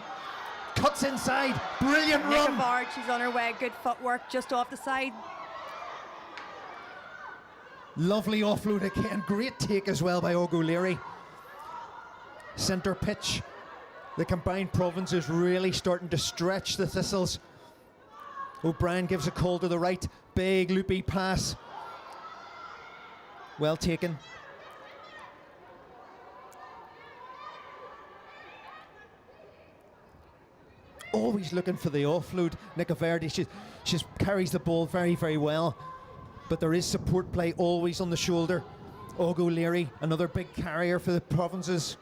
Cuts inside, brilliant run. Nicola, she's on her way, good footwork just off the side. Lovely offload again, great take as well by Og O'Leary. Centre pitch. The combined provinces really starting to stretch the Thistles. O'Brien gives a call to the right, big loopy pass. Well taken. Always looking for the offload. Nicola Verdi, she carries the ball very, very well. But there is support play always on the shoulder. Og O'Leary, another big carrier for the provinces.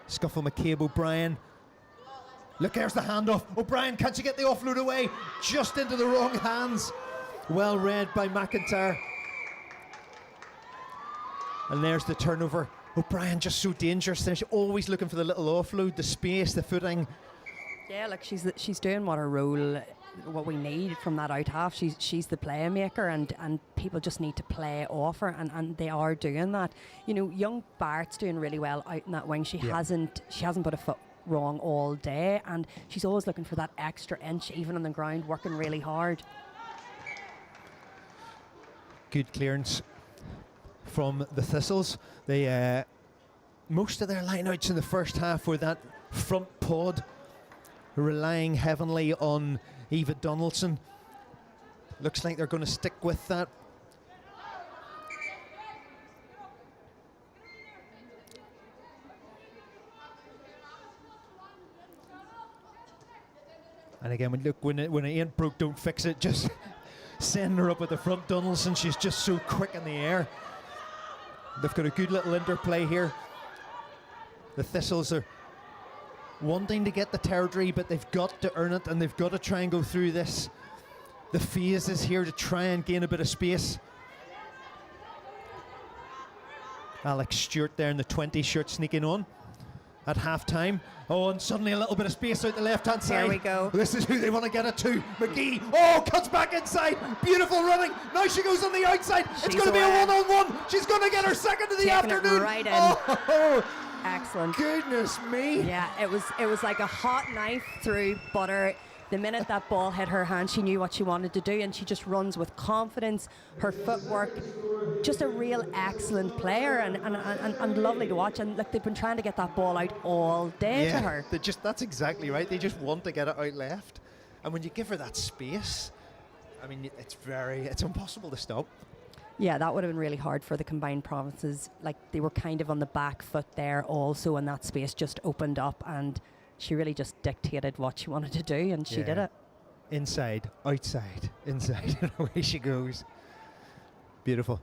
Scuffle McCabe, O'Brien. Look, there's the handoff. O'Brien, can't you get the offload away? Just into the wrong hands. Well read by McIntyre. And there's the turnover. O'Brien just so dangerous there. She's always looking for the little offload, the space, the footing. Yeah, look, she's doing what her role, what we need from that out half. She's the playmaker, and people just need to play off her, and they are doing that. You know, young Bart's doing really well out in that wing. She hasn't put a foot wrong all day, and she's always looking for that extra inch, even on the ground, working really hard. Good clearance from the Thistles. They most of their lineouts in the first half were that front pod, relying heavily on Eva Donaldson. Looks like they're going to stick with that. And again, when it ain't broke, don't fix it. Just send her up at the front. Donaldson, she's just so quick in the air. They've got a good little interplay here. The Thistles are wanting to get the territory, but they've got to earn it, and they've got to try and go through this. The phases here to try and gain a bit of space. Alex Stewart there in the 20 shirt sneaking on at half time. Oh, and suddenly a little bit of space out the left hand side. Here we go. This is who they want to get it to. McGee. Oh, cuts back inside. Beautiful running. Now she goes on the outside. It's going to be a one-on-one. She's going to get her second of the afternoon. It right in. Oh, excellent. Goodness me. Yeah, it was like a hot knife through butter. The minute that ball hit her hand, she knew what she wanted to do, and she just runs with confidence. Her footwork, just a real excellent player, and lovely to watch. And look, they've been trying to get that ball out all day to her. That's exactly right. They just want to get it out left, and when you give her that space, I mean, it's impossible to stop. Yeah, that would have been really hard for the combined provinces. Like, they were kind of on the back foot there also, and that space just opened up, and she really just dictated what she wanted to do, and she did it. Inside, outside, inside, and away she goes. Beautiful.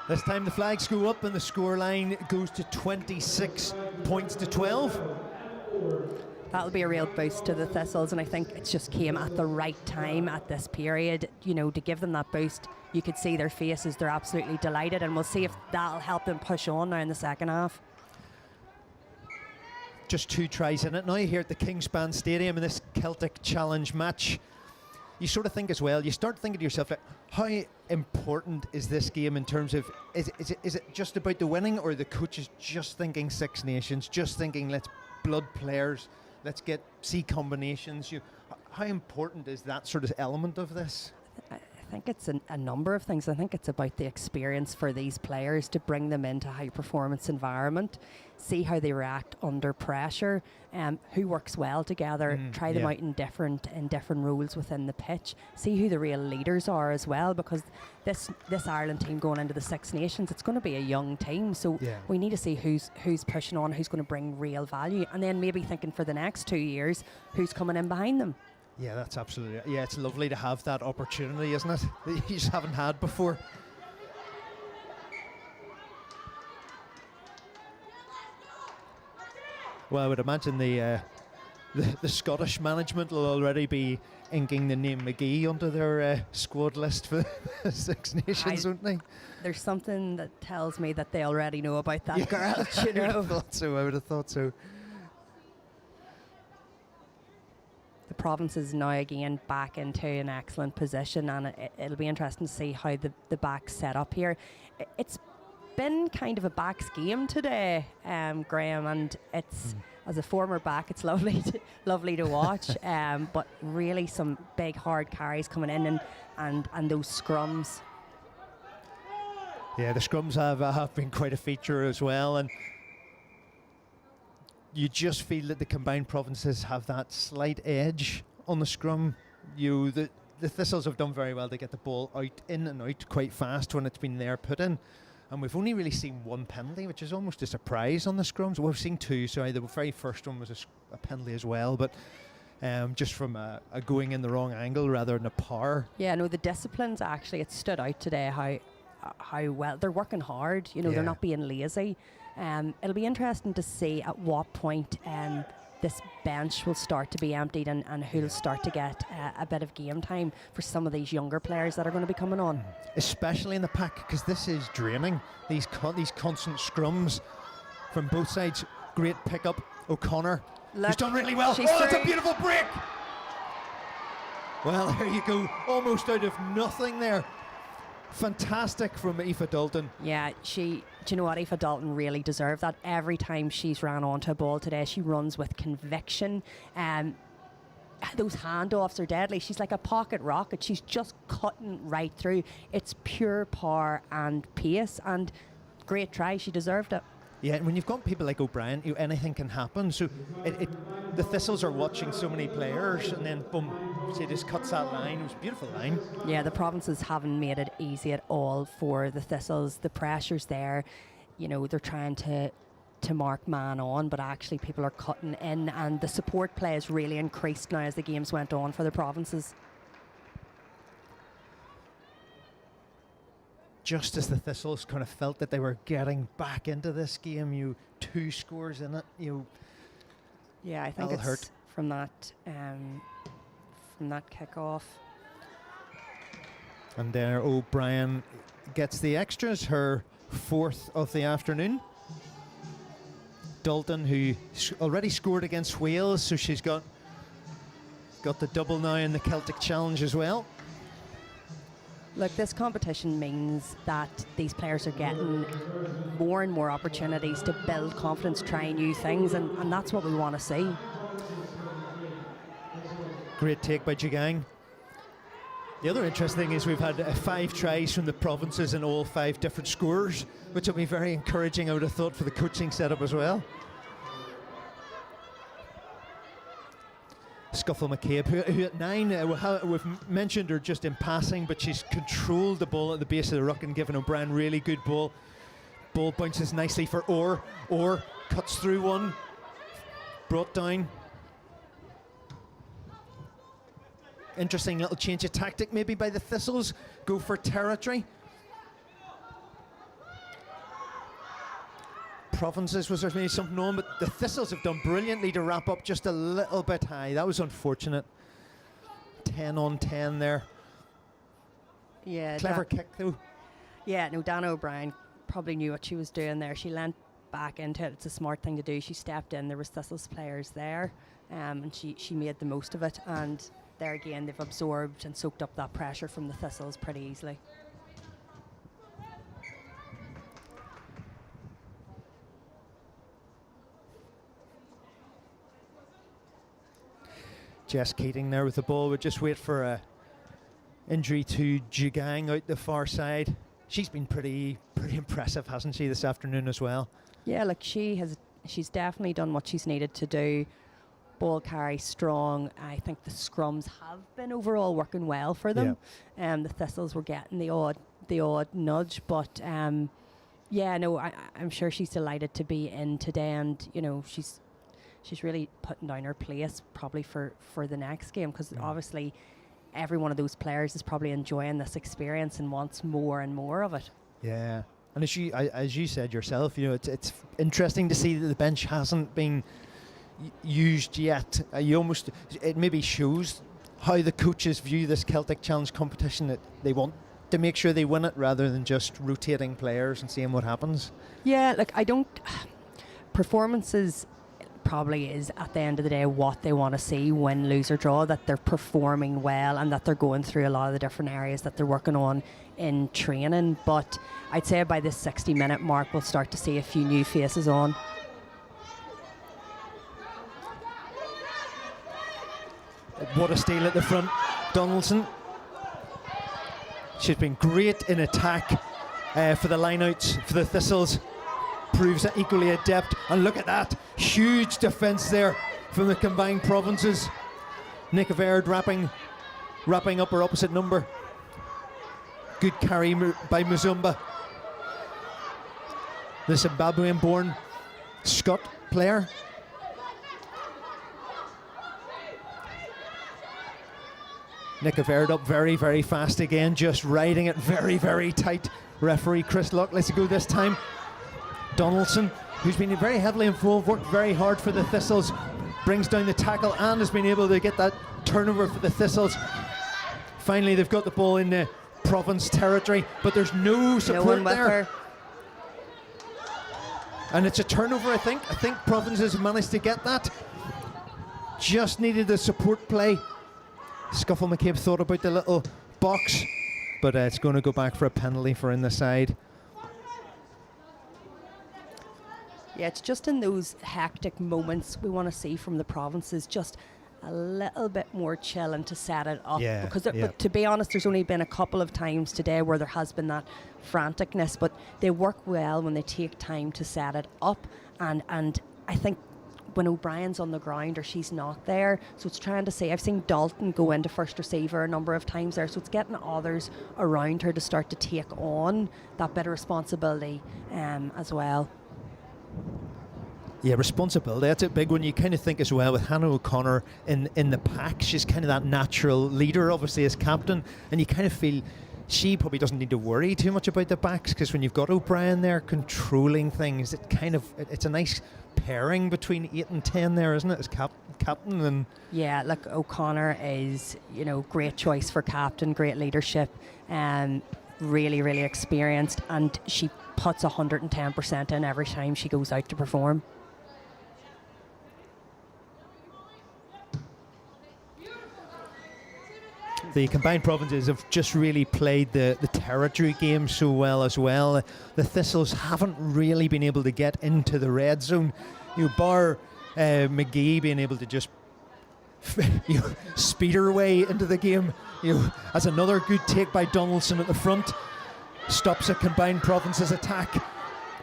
This time the flags go up and the scoreline goes to 26 points to 12. That'll be a real boost to the Thistles, and I think it just came at the right time at this period, you know, to give them that boost. You could see their faces, they're absolutely delighted, and we'll see if that'll help them push on now in the second half. Just 2 tries in it now here at the Kingspan Stadium in this Celtic Challenge match. You sort of think as well, you start thinking to yourself, like, how important is this game in terms of, is it just about the winning, or the coaches just thinking Six Nations, just thinking let's blood players, let's get C combinations? How important is that sort of element of this? I think it's a number of things. I think it's about the experience for these players to bring them into a high performance environment, see how they react under pressure, who works well together, try them out in different roles within the pitch, see who the real leaders are as well, because this Ireland team going into the Six Nations, it's going to be a young team, so we need to see who's pushing on, who's going to bring real value, and then maybe thinking for the next 2 years who's coming in behind them. Yeah, that's absolutely. Yeah, it's lovely to have that opportunity, isn't it? That you just haven't had before. Well, I would imagine the Scottish management will already be inking the name McGee onto their squad list for the Six Nations, won't they? There's something that tells me that they already know about that girl. You know? I would have thought so. The province is now again back into an excellent position, and it'll be interesting to see how the back's set up here. It's been kind of a backs game today, Graham, and it's as a former back, it's lovely to watch. But really, some big hard carries coming in, and those scrums. Yeah, the scrums have been quite a feature as well, and you just feel that the combined provinces have that slight edge on the scrum. The Thistles have done very well to get the ball in and out quite fast when it's been there put in. And we've only really seen one penalty, which is almost a surprise on the scrums. We've seen two, so the very first one was a penalty as well, but just from a going in the wrong angle rather than a power. Yeah, no, the disciplines actually, it stood out today how well they're working hard. They're not being lazy. It'll be interesting to see at what point this bench will start to be emptied and who'll start to get a bit of game time for some of these younger players that are going to be coming on. Especially in the pack, because this is draining. These constant scrums from both sides. Great pickup. O'Connor, who's done really well. That's a beautiful break. Well, there you go. Almost out of nothing there. Fantastic from Aoife Dalton. Yeah, do you know what? Aoife Dalton really deserved that. Every time she's ran onto a ball today, she runs with conviction. Those handoffs are deadly. She's like a pocket rocket. She's just cutting right through. It's pure power and pace, and great try. She deserved it. Yeah, and when you've got people like O'Brien, anything can happen. So the Thistles are watching so many players, and then boom, she just cuts that line. It was a beautiful line. Yeah, the provinces haven't made it easy at all for the Thistles. The pressure's there. They're trying to mark man on, but actually people are cutting in, and the support play has really increased now as the games went on for the provinces. Just as the Thistles kind of felt that they were getting back into this game, 2 scores in it, yeah, I think it's hurt from that kick-off. And there O'Brien gets the extras, her 4th of the afternoon. Dalton, who already scored against Wales, so she's got the double now in the Celtic Challenge as well. Look, this competition means that these players are getting more and more opportunities to build confidence, try new things, and that's what we want to see. Great take by Jigang. The other interesting thing is we've had 5 tries from the provinces and all 5 different scorers, which will be very encouraging, I would have thought, for the coaching setup as well. Scuffle McCabe, who at 9, we've mentioned her just in passing, but she's controlled the ball at the base of the ruck and given O'Brien really good ball. Ball bounces nicely for Orr. Orr cuts through one, brought down. Interesting little change of tactic maybe by the Thistles. Go for territory. Provinces was there maybe something on, but the Thistles have done brilliantly to wrap up just a little bit high. That was unfortunate. 10 on 10 there. Yeah, clever kick though. Yeah, no, Dana O'Brien probably knew what she was doing there. She leant back into it. It's a smart thing to do. She stepped in. There was Thistles players there, and she made the most of it. And there again, they've absorbed and soaked up that pressure from the Thistles pretty easily. Jess Keating there with the ball. Would just wait for Injury to Jigang out the far side. She's been pretty impressive, hasn't she, this afternoon as well? Yeah, look, she's definitely done what she's needed to do. Ball carry strong. I think the scrums have been overall working well for them. The Thistles were getting the odd nudge, but I'm sure she's delighted to be in today, and she's really putting down her place probably for the next game, because obviously every one of those players is probably enjoying this experience and wants more and more of it. Yeah, and as you said yourself, it's interesting to see that the bench hasn't been used yet. It maybe shows how the coaches view this Celtic Challenge competition, that they want to make sure they win it rather than just rotating players and seeing what happens. Yeah, look, performances probably is at the end of the day what they want to see, win, lose or draw, that they're performing well and that they're going through a lot of the different areas that they're working on in training. But I'd say by this 60-minute mark we'll start to see a few new faces on. What a steal at the front, Donaldson. She's been great in attack for the lineouts for the Thistles. Proves equally adept, and look at that huge defence there from the combined provinces. Nick Averd wrapping up her opposite number. Good carry by Muzumba, the Zimbabwean-born Scot player. Nick Averd up very, very fast again, just riding it very, very tight. Referee Chris Luck lets it go this time. Donaldson, who's been very heavily involved, worked very hard for the Thistles, brings down the tackle and has been able to get that turnover for the Thistles. Finally, they've got the ball in the province territory, but there's no support there. And it's a turnover, I think. I think provinces have managed to get that. Just needed the support play. Scuffle McCabe thought about the little box, but it's going to go back for a penalty for in the side. Yeah, it's just in those hectic moments we want to see from the provinces just a little bit more chill and to set it up. Yeah, because but to be honest, there's only been a couple of times today where there has been that franticness, but they work well when they take time to set it up. And I think when O'Brien's on the ground or she's not there, so it's trying to say, I've seen Dalton go into first receiver a number of times there, so it's getting others around her to start to take on that bit of responsibility as well. Yeah, responsibility, that's a big one. You kind of think as well with Hannah O'Connor in the pack, she's kind of that natural leader obviously as captain, and you kind of feel she probably doesn't need to worry too much about the backs, because when you've got O'Brien there controlling things, it's a nice pairing between 8 and 10 there, isn't it, as captain? And yeah, look, O'Connor is great choice for captain, great leadership, and really, really experienced, and she puts 110% in every time she goes out to perform. The combined provinces have just really played the territory game so well as well. The Thistles haven't really been able to get into the red zone. Bar McGee being able to just speed her way into the game. As another good take by Donaldson at the front. Stops a combined provinces attack.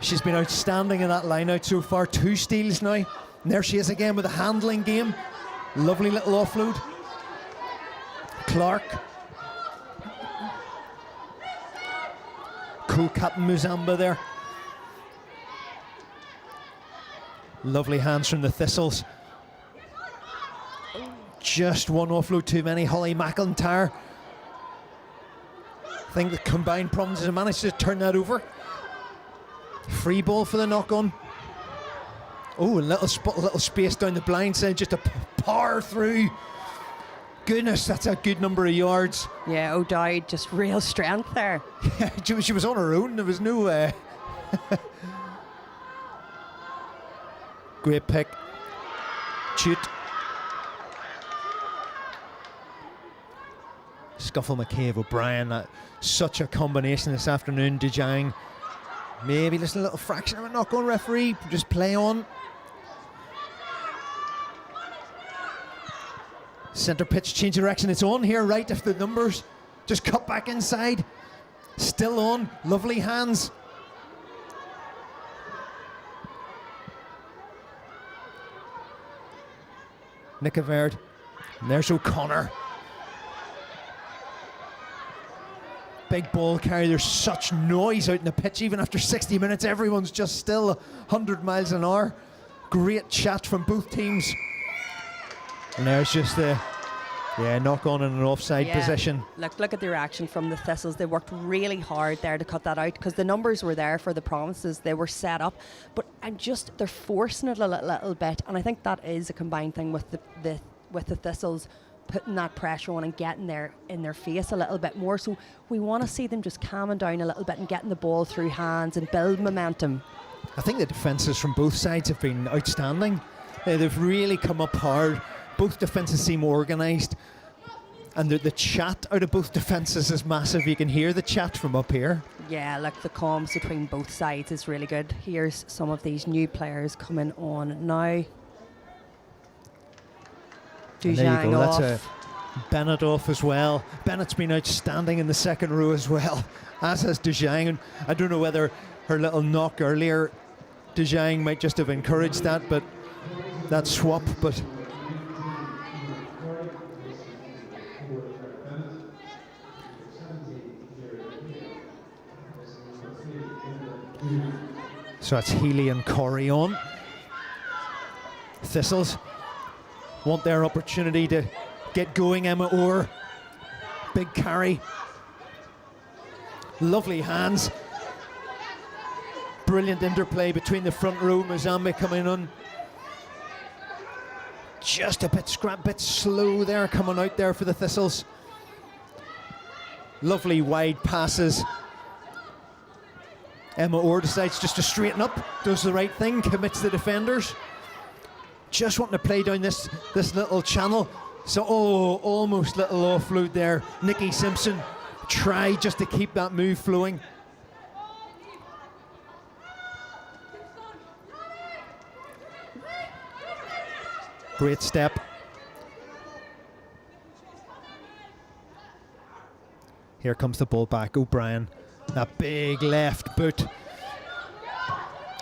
She's been outstanding in that line out so far. 2 steals now. And there she is again with a handling game. Lovely little offload. Clark. Co-captain Muzamba there. Lovely hands from the Thistles. Just one offload too many. Holly McIntyre. I think the combined provinces have managed to turn that over. Free ball for the knock-on. Oh, a little space down the blind side, just a power through. Goodness, that's a good number of yards. Yeah, O'Dowd, just real strength there. She was on her own. There was no... Great pick. Shoot. Scuffle McCabe, O'Brien. Such a combination this afternoon. Dejang. Maybe just a little fraction of a knock-on, referee. Just play on. Centre pitch, change direction. It's on here, right? If the numbers Just cut back inside. Still on. Lovely hands. Nick Averd. And there's O'Connor. Big ball carry. There's such noise out in the pitch. Even after 60 minutes, everyone's just still 100 miles an hour. Great chat from both teams. And there's just the knock on in an offside position. Look at the reaction from the Thistles. They worked really hard there to cut that out because the numbers were there for the Provinces. They were set up, but they're forcing it a little bit, and I think that is a combined thing with the Thistles putting that pressure on and getting in their face a little bit more. So we want to see them just calming down a little bit and getting the ball through hands and build momentum. I think the defences from both sides have been outstanding. They've really come up hard. Both defences seem organised, and the chat out of both defences is massive. You can hear the chat from up here. Yeah, the comms between both sides is really good. Here's some of these new players coming on now. There you go. That's Bennett off as well. Bennett's been outstanding in the second row as well, as has Dujang. And I don't know whether her little knock earlier, Dujang might just have encouraged that, but that swap. But so that's Healy and Corey on. Thistles want their opportunity to get going. Emma Orr, big carry, lovely hands, brilliant interplay between the front row. Mozambique coming on, just a bit slow there coming out there for the Thistles. Lovely wide passes. Emma Orr decides just to straighten up, does the right thing, commits the defenders. Just wanting to play down this little channel. So, almost little offload there. Nikki Simpson tried just to keep that move flowing. Great step. Here comes the ball back. O'Brien, that big left boot.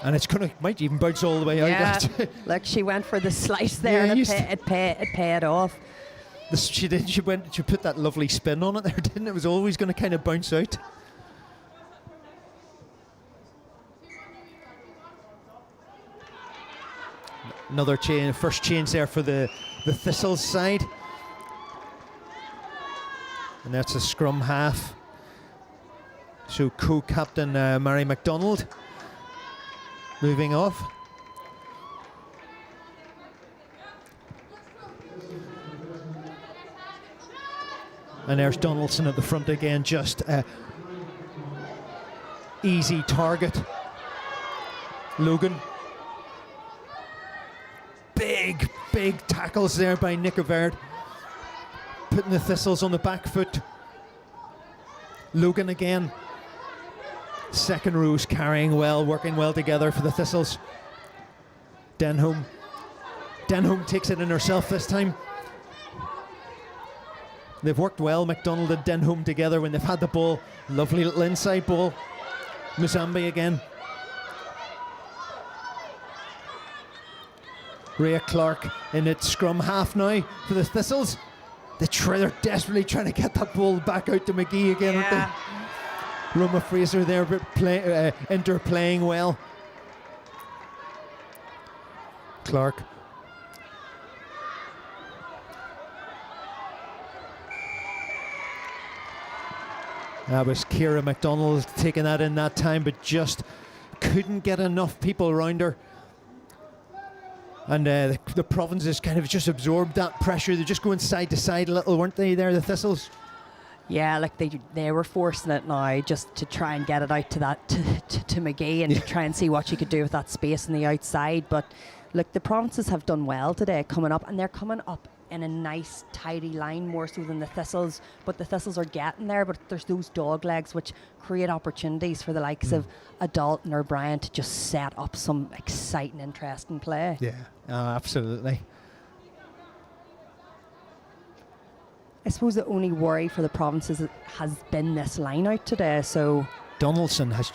And might even bounce all the way out. Look, she went for the slice there, and it paid off. She did. She put that lovely spin on it there, didn't it? It was always going to kind of bounce out. Another first change there for the Thistles side. And that's a scrum half. So co-captain Mary MacDonald moving off. And there's Donaldson at the front again, just easy target. Logan. Big tackles there by Nick Averd, putting the Thistles on the back foot. Logan again. Second row's carrying well, working well together for the Thistles. Denholm takes it in herself this time. They've worked well, McDonald and Denholm together when they've had the ball. Lovely little inside ball. Muzambi again. Rhea Clark in its scrum half now for the Thistles. They're desperately trying to get that ball back out to McGee again, aren't they? Roma Fraser there, but interplaying well. Clark. That was Ciara McDonald taking that in that time, but just couldn't get enough people around her. And the Provinces kind of just absorbed that pressure. They're just going side to side a little, weren't they, there, the Thistles? Yeah, like they were forcing it now just to try and get it out to McGee and to try and see what she could do with that space on the outside. But look, the Provinces have done well today coming up, and they're coming up in a nice tidy line more so than the Thistles, but the Thistles are getting there. But there's those dog legs which create opportunities for the likes of Adult and O'Brien to just set up some exciting, interesting play. Yeah, absolutely. I suppose the only worry for the provinces has been this line out today. So Donaldson has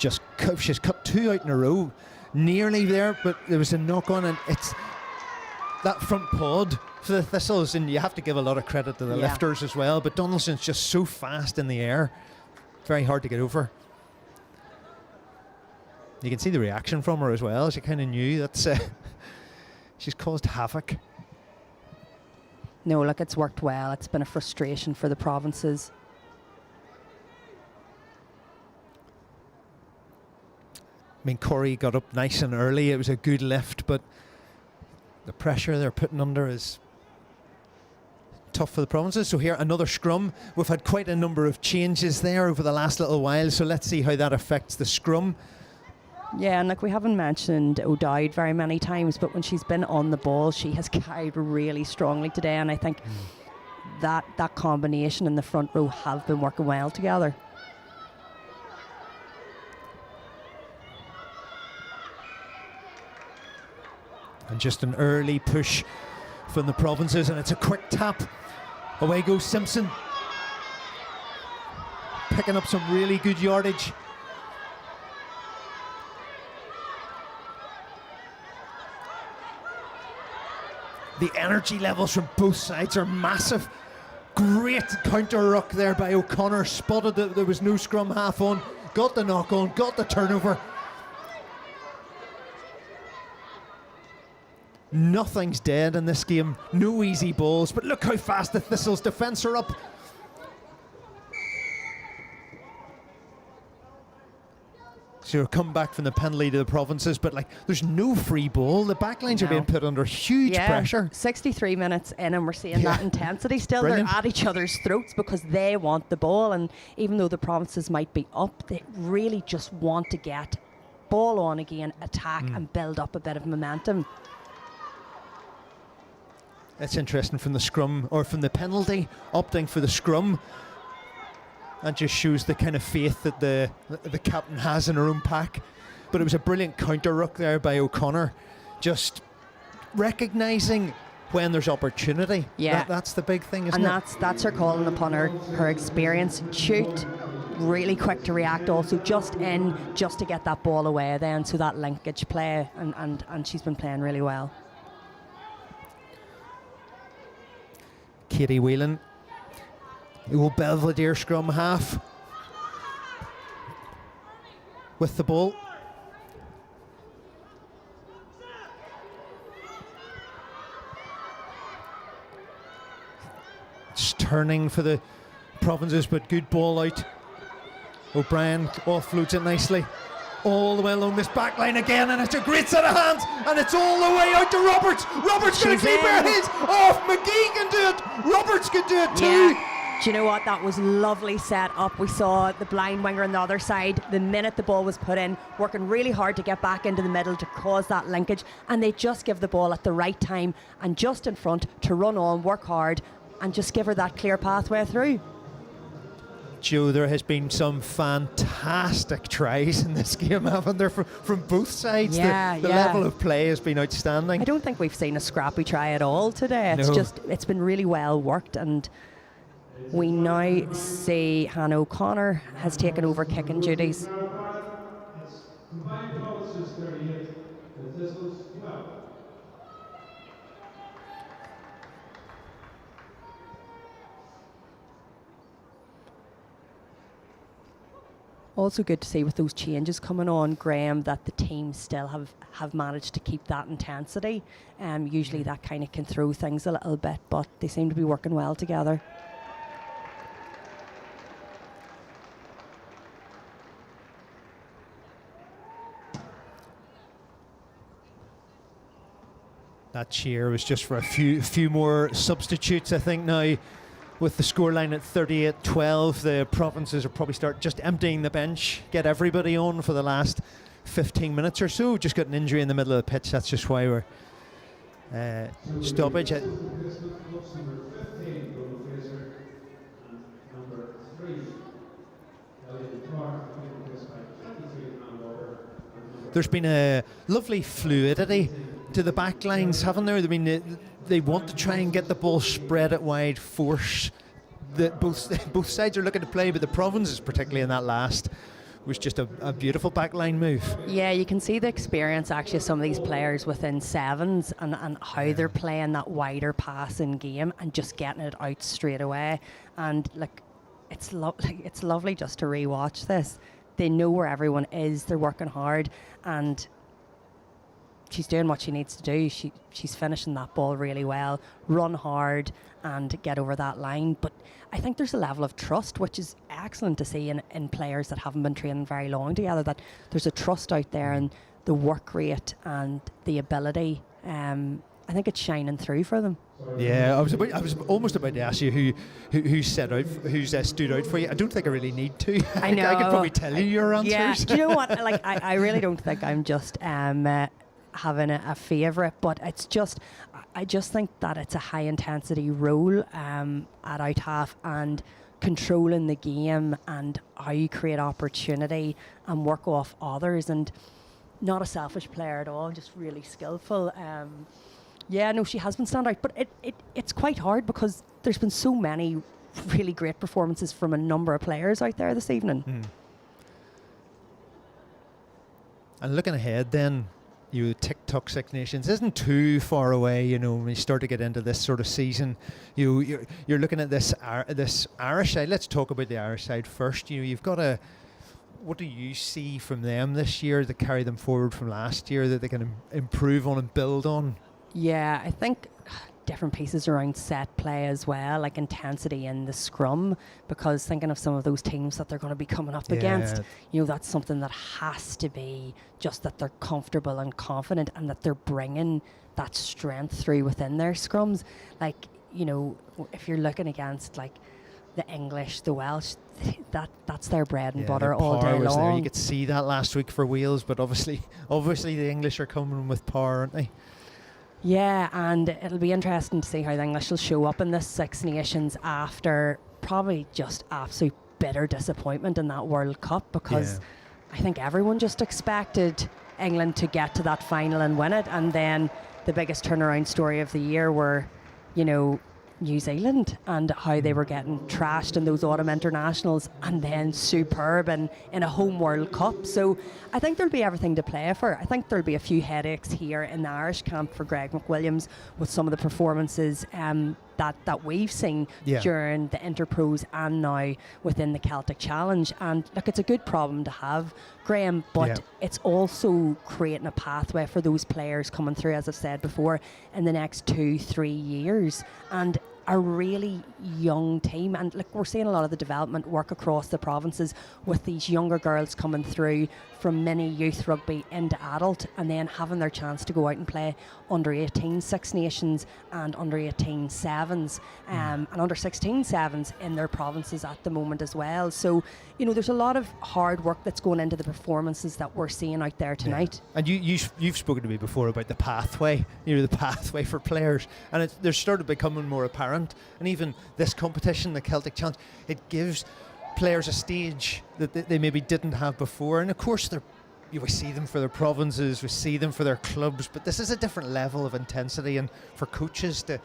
she's cut 2 out in a row, nearly there, but there was a knock on, and it's that front pod for the Thistles, and you have to give a lot of credit to the lifters as well. But Donaldson's just so fast in the air, very hard to get over. You can see the reaction from her as well. She kind of knew that's she's caused havoc. No, look, it's worked well. It's been a frustration for the provinces. I mean, Corey got up nice and early. It was a good lift, but the pressure they're putting under is tough for the provinces. So here, another scrum. We've had quite a number of changes there over the last little while, so let's see how that affects the scrum. Yeah, and like we haven't mentioned O'Dowd very many times, but when she's been on the ball, she has carried really strongly today, and I think that combination in the front row have been working well together. And just an early push from the provinces, and it's a quick tap. Away goes Simpson, picking up some really good yardage. The energy levels from both sides are massive. Great counter ruck there by O'Connor. Spotted that there was no scrum half on. Got the knock on, got the turnover. Nothing's dead in this game. No easy balls, but look how fast the Thistles defence are up. So you'll come back from the penalty to the provinces, but like there's no free ball. The backlines are being put under huge pressure. 63 minutes in and we're seeing that intensity still. Brilliant. They're at each other's throats because they want the ball, and even though the provinces might be up, they really just want to get ball on again, attack and build up a bit of momentum. That's interesting from the scrum, or from the penalty, opting for the scrum. And just shows the kind of faith that the captain has in her own pack. But it was a brilliant counter ruck there by O'Connor, just recognising when there's opportunity. Yeah, that's the big thing, isn't it? And that's her calling upon her experience. Shoot, really quick to react, also just to get that ball away then, so that linkage play, and she's been playing really well. Katie Whelan, the old Belvedere scrum half, with the ball. It's turning for the provinces, but good ball out. O'Brien offloads it nicely. All the way along this back line again, and it's a great set of hands, and it's all the way out to Roberts. Roberts going to keep her his off. McGee can do it. Roberts can do it too. Yeah. Do you know what? That was lovely set up. We saw the blind winger on the other side the minute the ball was put in, working really hard to get back into the middle to cause that linkage, and they just give the ball at the right time and just in front to run on, work hard, and just give her that clear pathway through. Joe, there has been some fantastic tries in this game, haven't there, from both sides? Yeah, the level of play has been outstanding. I don't think we've seen a scrappy try at all today. It's been really well worked, and we now see Hannah O'Connor has taken over kicking duties. Also good to see with those changes coming on, Graham, that the team still have managed to keep that intensity. Usually that kind of can throw things a little bit, but they seem to be working well together. That cheer was just for a few more substitutes, I think. Now, with the scoreline at 38-12, the provinces will probably start just emptying the bench, get everybody on for the last 15 minutes or so. Just got an injury in the middle of the pitch. That's just why we're stoppage. There's been a lovely fluidity to the back lines, haven't there? I mean, they want to try and get the ball spread it wide, force both sides are looking to play, but the provinces, particularly in that last, was just a beautiful backline move. Yeah, you can see the experience actually of some of these players within sevens and how they're playing that wider passing game and just getting it out straight away. And like, it's lovely just to rewatch this. They know where everyone is. They're working hard, and she's doing what she needs to do. She's finishing that ball really well, run hard and get over that line. But I think there's a level of trust, which is excellent to see in players that haven't been training very long together, that there's a trust out there, and the work rate and the ability, I think it's shining through for them. Yeah, I was almost about to ask you who's stood out for you. I don't think I really need to. I know. I could probably tell you your answers. Yeah, do you know what? Like, I really don't think I'm just having a favourite, but I just think that it's a high intensity role at out half, and controlling the game and how you create opportunity and work off others, and not a selfish player at all, just really skillful. Yeah, no, she has been standout, but it's quite hard because there's been so many really great performances from a number of players out there this evening. And looking ahead then, TikTok Six Nations isn't too far away, when you start to get into this sort of season. You're looking at this Irish side. Let's talk about the Irish side first. You've got what do you see from them this year that carry them forward from last year that they can improve on and build on? Yeah, I think different pieces around set play as well, like intensity in the scrum, because thinking of some of those teams that they're going to be coming up against, that's something that has to be just that they're comfortable and confident, and that they're bringing that strength through within their scrums. Like, if you're looking against like the English, the Welsh, that's their bread and butter all day long. There. You could see that last week for Wales, but obviously the English are coming with power, aren't they? Yeah, and it'll be interesting to see how the English will show up in this Six Nations after probably just absolute bitter disappointment in that World Cup, because I think everyone just expected England to get to that final and win it, and then the biggest turnaround story of the year were, New Zealand and how they were getting trashed in those autumn internationals, and then superb in a home World Cup. So I think there'll be everything to play for. I think there'll be a few headaches here in the Irish camp for Greg McWilliams with some of the performances that we've seen during the Interpros and now within the Celtic Challenge. And look, it's a good problem to have, Graham, but it's also creating a pathway for those players coming through, as I've said before, in the next 2-3 years. And a really young team, and look, we're seeing a lot of the development work across the provinces with these younger girls coming through from mini youth rugby into adult, and then having their chance to go out and play under 18 Six Nations and under 18 sevens and under 16 sevens in their provinces at the moment as well. So there's a lot of hard work that's going into the performances that we're seeing out there tonight. And you've spoken to me before about the pathway, the pathway for players, and they're started becoming more apparent. And even this competition, the Celtic Challenge, it gives players a stage that they maybe didn't have before. And of course, we see them for their provinces, we see them for their clubs, but this is a different level of intensity, and for coaches to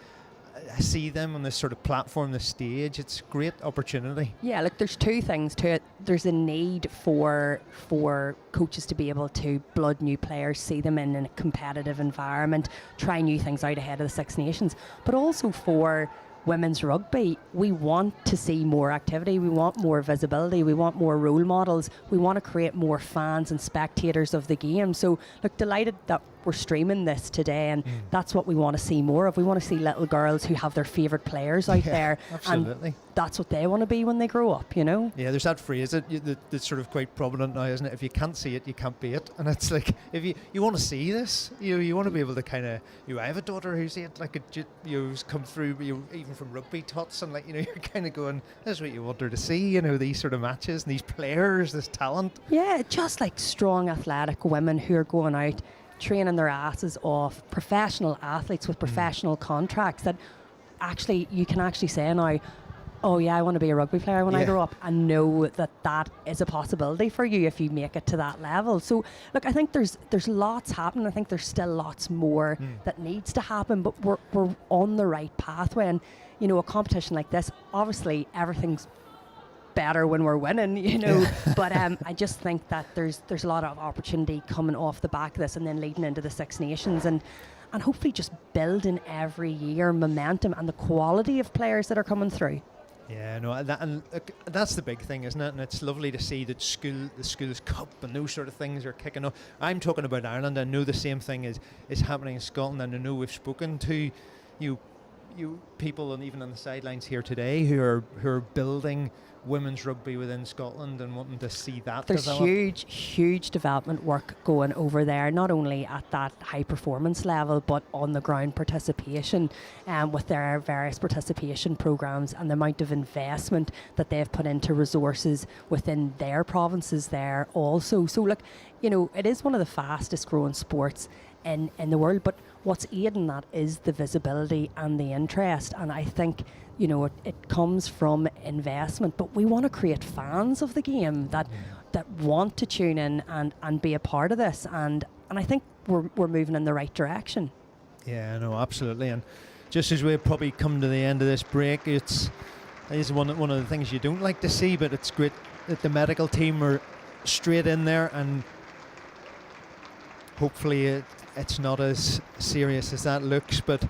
see them on this sort of platform, this stage, it's a great opportunity. Yeah, look, there's two things to it. There's a need for coaches to be able to blood new players, see them in a competitive environment, try new things out ahead of the Six Nations, but also for women's rugby, we want to see more activity, we want more visibility, we want more role models, we want to create more fans and spectators of the game. So look, delighted that we're streaming this today, and that's what we want to see more of. We want to see little girls who have their favourite players out there. Absolutely. And that's what they want to be when they grow up, Yeah, there's that phrase that's sort of quite prominent now, isn't it? If you can't see it, you can't be it. And it's like, if you want to see this, you want to be able to kind of, I have a daughter who's who's come through, even from rugby tots, and you're kind of going, this is what you want her to see, these sort of matches and these players, this talent. Yeah, just like strong athletic women who are going out training their asses off, professional athletes with professional contracts that actually you can actually say now, oh yeah, I want to be a rugby player when I grow up, and know that that is a possibility for you if you make it to that level. So look, I think there's lots happening. I think there's still lots more that needs to happen, but we're on the right pathway. And you know, a competition like this, obviously everything's better when we're winning, you know. But I just think that there's a lot of opportunity coming off the back of this, and then leading into the Six Nations, and hopefully just building every year momentum and the quality of players that are coming through. Yeah, no, that's the big thing, isn't it? And it's lovely to see that the Schools Cup and those sort of things are kicking off. I'm talking about Ireland. I know the same thing is happening in Scotland, and I know we've spoken to you people, and even on the sidelines here today, who are building women's rugby within Scotland and wanting to see that develop. There's huge development work going over there, not only at that high performance level, but on the ground participation, with their various participation programs and the amount of investment that they've put into resources within their provinces there also. So look, you know, it is one of the fastest growing sports in the world, but what's aiding that is the visibility and the interest. And I think, you know, it comes from investment, but we want to create fans of the game that want to tune in and be a part of this, and I think we're moving in the right direction. Yeah, no, absolutely. And just as we probably come to the end of this break, it's one of the things you don't like to see, but it's great that the medical team are straight in there, and hopefully it's not as serious as that looks, but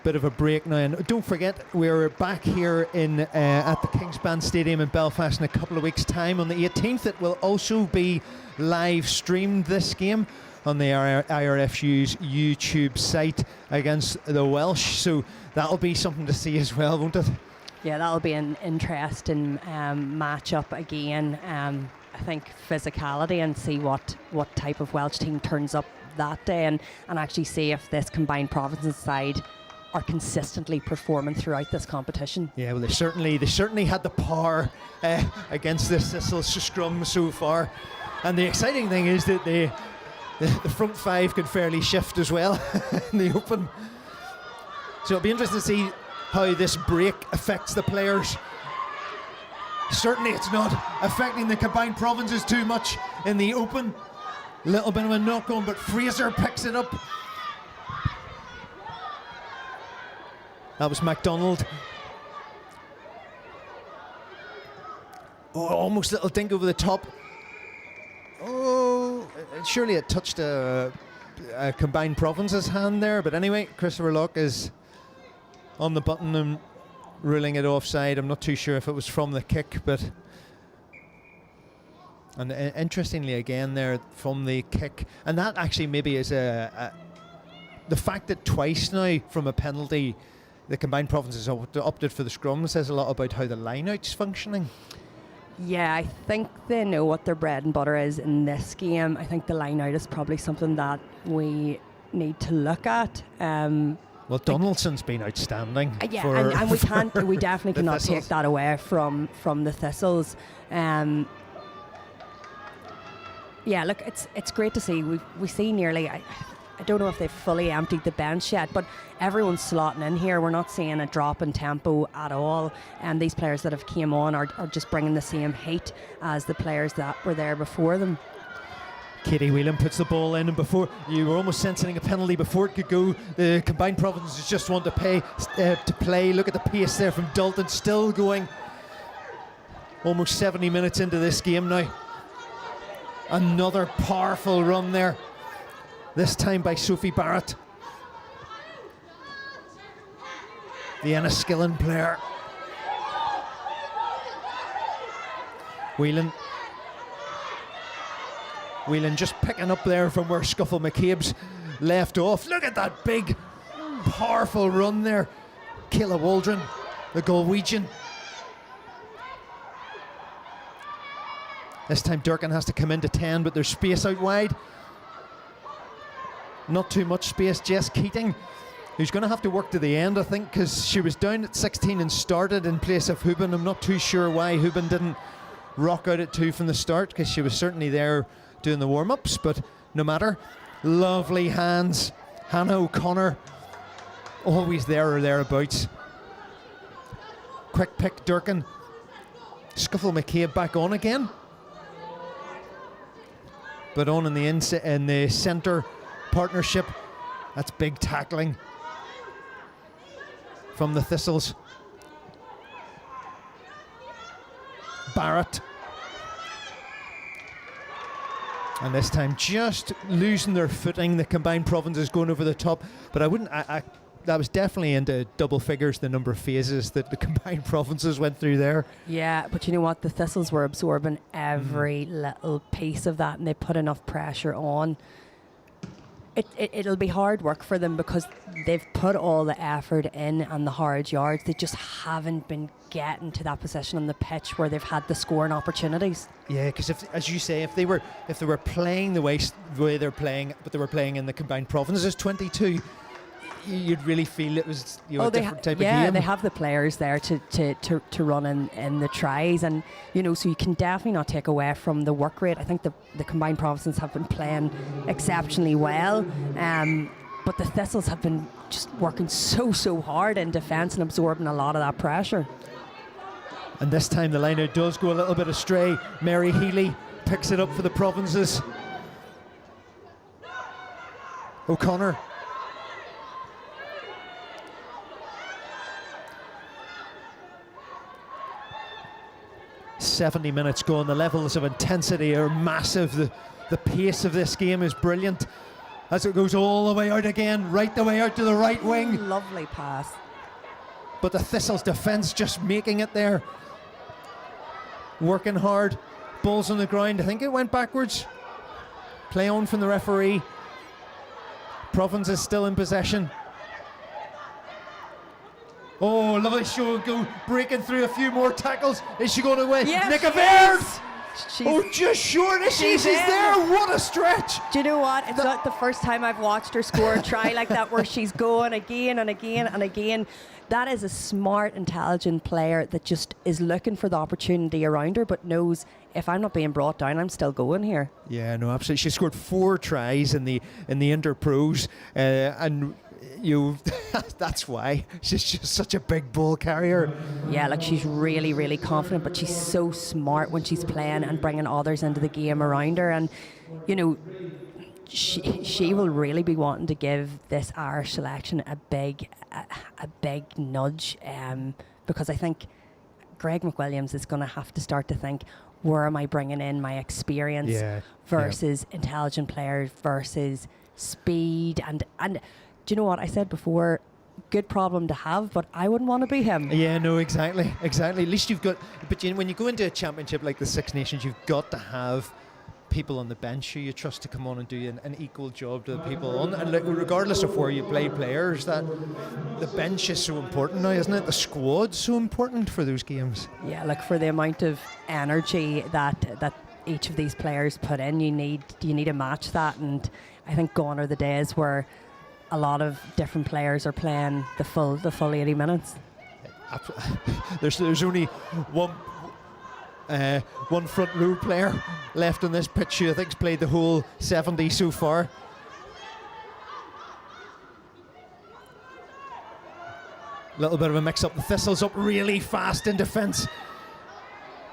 bit of a break now. And don't forget, we're back here in at the Kingspan Stadium in Belfast in a couple of weeks' time on the 18th. It will also be live streamed, this game, on the IRFU's YouTube site against the Welsh, so that'll be something to see as well, won't it? Yeah, that'll be an interesting match-up again. I think physicality, and see what type of Welsh team turns up that day, and actually see if this combined provinces side are consistently performing throughout this competition. Yeah, well, they certainly had the power against this Thistles scrum so far, and the exciting thing is that the front five could fairly shift as well in the open. So it'll be interesting to see how this break affects the players. Certainly it's not affecting the combined provinces too much in the open. Little bit of a knock on, but Fraser picks it up. That was MacDonald. Oh, almost a little dink over the top. Oh, surely it touched a combined provinces hand there. But anyway, Christopher Locke is on the button and ruling it offside. I'm not too sure if it was from the kick, but... And interestingly again there, from the kick. And that actually maybe is the fact that twice now from a penalty the combined provinces opted for the scrum says a lot about how the line-out's functioning. Yeah, I think they know what their bread and butter is in this game. I think the line-out is probably something that we need to look at. Well, Donaldson's been outstanding. Yeah, and we definitely cannot take that away from the Thistles. Yeah, look, it's great to see. We see nearly... I don't know if they've fully emptied the bench yet, but everyone's slotting in here. We're not seeing a drop in tempo at all, and these players that have came on are just bringing the same heat as the players that were there before them. Katie Whelan puts the ball in, and before you were almost sensing a penalty before it could go. The combined provinces just want to play. Look at the pace there from Dalton, still going. Almost 70 minutes into this game now. Another powerful run there. This time by Sophie Barrett, the Enniskillen player. Whelan just picking up there from where Scuffle McCabe's left off. Look at that big, powerful run there. Kayla Waldron, the Galwegian. This time Durkin has to come into 10, but there's space out wide. Not too much space. Jess Keating, who's going to have to work to the end, I think, because she was down at 16 and started in place of Hubin. I'm not too sure why Hubin didn't rock out at 2 from the start, because she was certainly there doing the warm-ups, but no matter. Lovely hands. Hannah O'Connor, always there or thereabouts. Quick pick, Durkin. Scuffle McCabe back on again. But on in the centre partnership. That's big tackling from the Thistles. Barrett. And this time just losing their footing. The combined provinces going over the top. But that was definitely into double figures, the number of phases that the combined provinces went through there. Yeah, but you know what? The Thistles were absorbing every little piece of that, and they put enough pressure on. It'll be hard work for them because they've put all the effort in and the hard yards. They just haven't been getting to that position on the pitch where they've had the scoring opportunities. Yeah, because as you say, if they were playing the way they're playing, but they were playing in the combined provinces 22, you'd really feel it was a different type of game. Yeah, they have the players there to run in the tries, and so you can definitely not take away from the work rate. I think the combined provinces have been playing exceptionally well, but the Thistles have been just working so hard in defence and absorbing a lot of that pressure. And this time the line-out does go a little bit astray. Mary Healy picks it up for the provinces. O'Connor. "70 minutes gone. The levels of intensity are massive. The pace of this game is brilliant as it goes all the way out again, right the way out to the right wing. Lovely pass. But the Thistles defence just making it there. Working hard. Balls on the ground. I think it went backwards. Play on from the referee. Province is still in possession. Oh, lovely show and go, breaking through a few more tackles. Is she going to win? Yes, Nick Averd! She's just short as she's there. What a stretch! Do you know what? It's not the first time I've watched her score a try like that where she's going again and again and again. That is a smart, intelligent player that just is looking for the opportunity around her, but knows if I'm not being brought down, I'm still going here. Yeah, no, absolutely. She scored 4 tries in the Interpros, and that's why she's just such a big ball carrier. Yeah, like she's really, really confident, but she's so smart when she's playing and bringing others into the game around her. And she will really be wanting to give this Irish selection a big nudge, because I think Greg McWilliams is going to have to start to think, where am I bringing in my experience versus intelligent players versus speed and do you know what I said before? Good problem to have, but I wouldn't want to be him. Yeah, no, exactly. At least you've got, but when you go into a championship like the Six Nations, you've got to have people on the bench who you trust to come on and do an equal job to the people on. And regardless of where you play players, that the bench is so important now, isn't it? The squad's so important for those games. Yeah, like for the amount of energy that each of these players put in, you need to match that. And I think gone are the days where a lot of different players are playing the full 80 minutes. There's only one front row player left on this pitch who I think's played the whole 70 so far. Little bit of a mix-up. The Thistles up really fast in defence.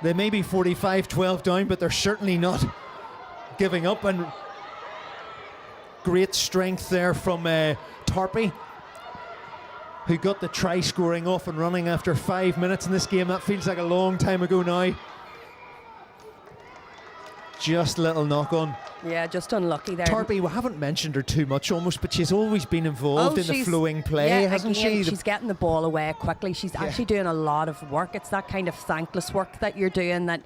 They may be 45-12 down, but they're certainly not giving up. And great strength there from Tarpey, who got the try scoring off and running after 5 minutes in this game. That feels like a long time ago now. Just a little knock on. Yeah, just unlucky there. Tarpey, we haven't mentioned her too much almost, but she's always been involved in the flowing play, hasn't she? She's getting the ball away quickly. She's actually doing a lot of work. It's that kind of thankless work that you're doing that,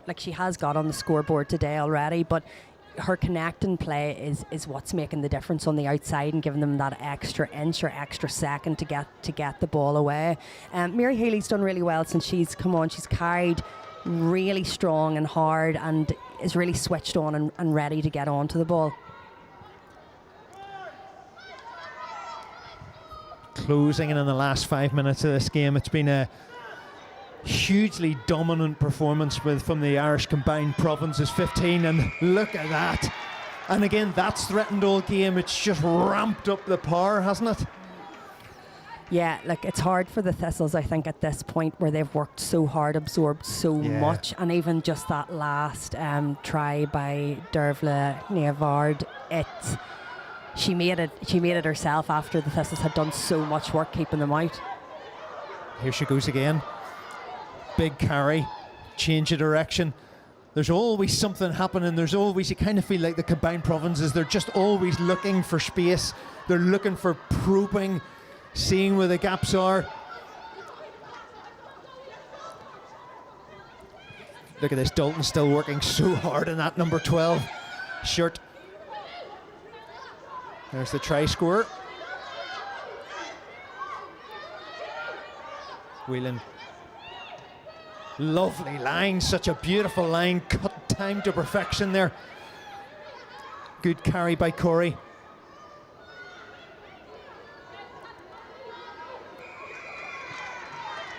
like she has got on the scoreboard today already, but her connecting play is what's making the difference on the outside and giving them that extra inch or extra second to get the ball away. Mary Healy's done really well since she's come on. She's carried really strong and hard and is really switched on and ready to get onto the ball. Closing in the last 5 minutes of this game, it's been a hugely dominant performance from the Irish combined provinces. 15, and look at that. And again, that's threatened all game. It's just ramped up the power, hasn't it? Yeah, like it's hard for the Thistles, I think, at this point where they've worked so hard, absorbed so much, and even just that last try by Dervla Niavard, she made it herself after the Thistles had done so much work keeping them out. Here she goes again. Big carry, change of direction. There's always something happening. There's always, you kind of feel like the combined provinces, they're just always looking for space. They're looking for probing, seeing where the gaps are. Look at this, Dalton still working so hard in that number 12 shirt. There's the try scorer. Whelan. Lovely line, such a beautiful line, cut time to perfection there. Good carry by Corey.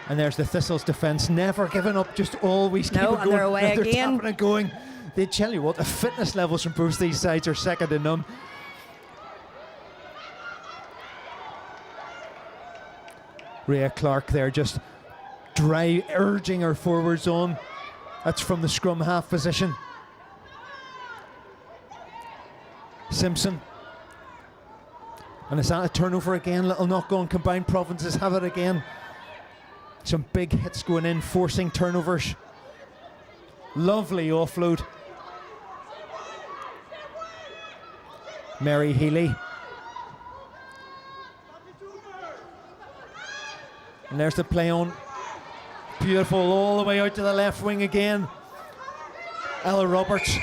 And there's the Thistles defence, never giving up, just always keep it going. And they're away they're again. Tapping and going. They tell you what, the fitness levels from both these sides are second to none. Rhea Clark there just urging her forwards on. That's from the scrum half position. Simpson. And is that a turnover again? Little knock on, combined provinces have it again. Some big hits going in, forcing turnovers. Lovely offload. Mary Healy. And there's the play on. Beautiful, all the way out to the left wing again. Ella Roberts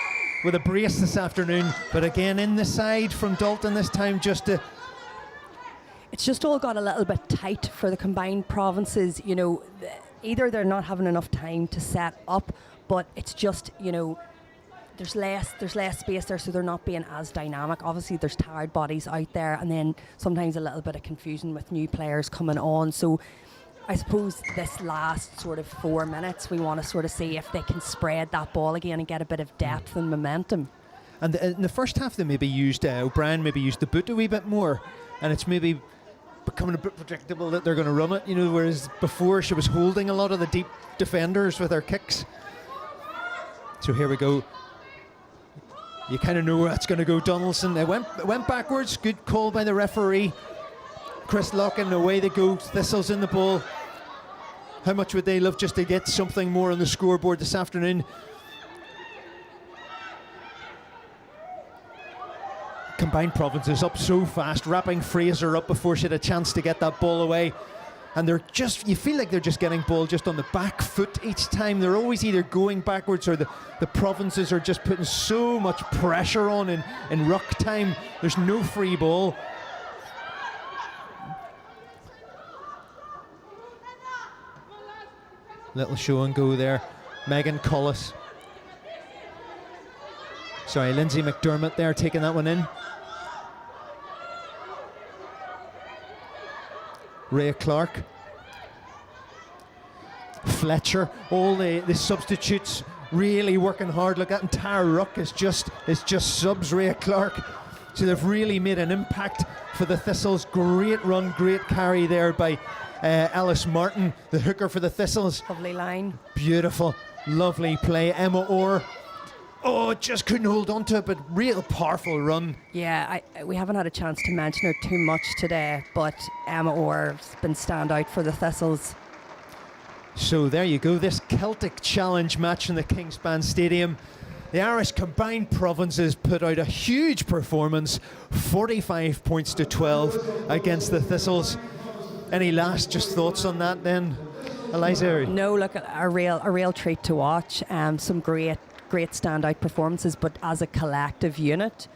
with a brace this afternoon, but again in the side from Dalton this time, just to... It's just all got a little bit tight for the combined provinces. You know, either they're not having enough time to set up, but it's just, you know, there's less space there, so they're not being as dynamic. Obviously, there's tired bodies out there, and then sometimes a little bit of confusion with new players coming on. So I suppose this last sort of 4 minutes, we want to sort of see if they can spread that ball again and get a bit of depth and momentum. And in the first half, they maybe used, O'Brien maybe used the boot a wee bit more, and it's maybe becoming a bit predictable that they're going to run it, you know, whereas before she was holding a lot of the deep defenders with her kicks. So here we go. You kind of know where that's going to go. Donaldson, it went backwards. Good call by the referee. Chris Locken, away they go. Thistles in the ball. How much would they love just to get something more on the scoreboard this afternoon? Combined provinces up so fast, wrapping Fraser up before she had a chance to get that ball away. And they're just, you feel like they're just getting ball just on the back foot each time. They're always either going backwards or the provinces are just putting so much pressure on in ruck time. There's no free ball. Little show and go there. Megan Collis. Sorry, Lindsay McDermott there taking that one in. Rhea Clark. Fletcher. All the substitutes really working hard. Look, that entire ruck is just subs Rhea Clark. So they've really made an impact for the Thistles. Great run, great carry there by Alice Martin, the hooker for the Thistles. Lovely line. Beautiful, lovely play. Emma Orr. Oh, just couldn't hold on to it, but real powerful run. Yeah, we haven't had a chance to mention her too much today, but Emma Orr's been standout for the Thistles. So there you go, this Celtic Challenge match in the Kingspan Stadium. The Irish combined provinces put out a huge performance, 45 points to 12 against the Thistles. Any last just thoughts on that then, Eliza? No, look, a real treat to watch. Some great standout performances, but as a collective unit,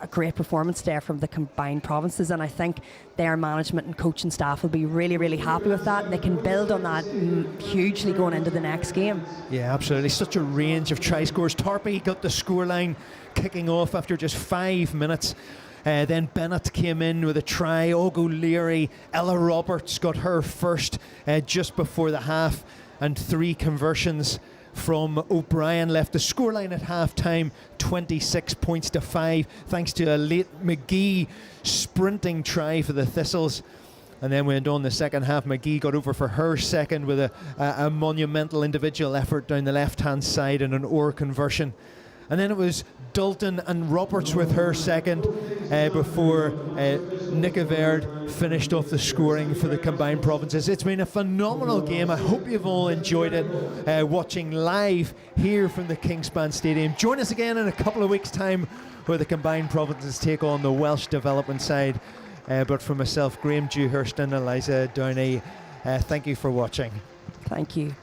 a great performance there from the combined provinces, and I think their management and coaching staff will be really, really happy with that, and they can build on that hugely going into the next game. Yeah, absolutely. Such a range of try scores. Tarpey got the scoreline kicking off after just 5 minutes. Then Bennett came in with a try. Ogo Leary, Ella Roberts got her first just before the half, and 3 conversions from O'Brien left the scoreline at half-time, 26 points to 5, thanks to a late McGee sprinting try for the Thistles. And then went on the second half. McGee got over for her second with a monumental individual effort down the left-hand side and an Orr conversion. And then it was Dalton and Roberts with her second before Nick Averd finished off the scoring for the combined provinces. It's been a phenomenal game. I hope you've all enjoyed it watching live here from the Kingspan Stadium. Join us again in a couple of weeks' time where the combined provinces take on the Welsh development side. But for myself, Graham Dewhurst and Eliza Downey, thank you for watching. Thank you.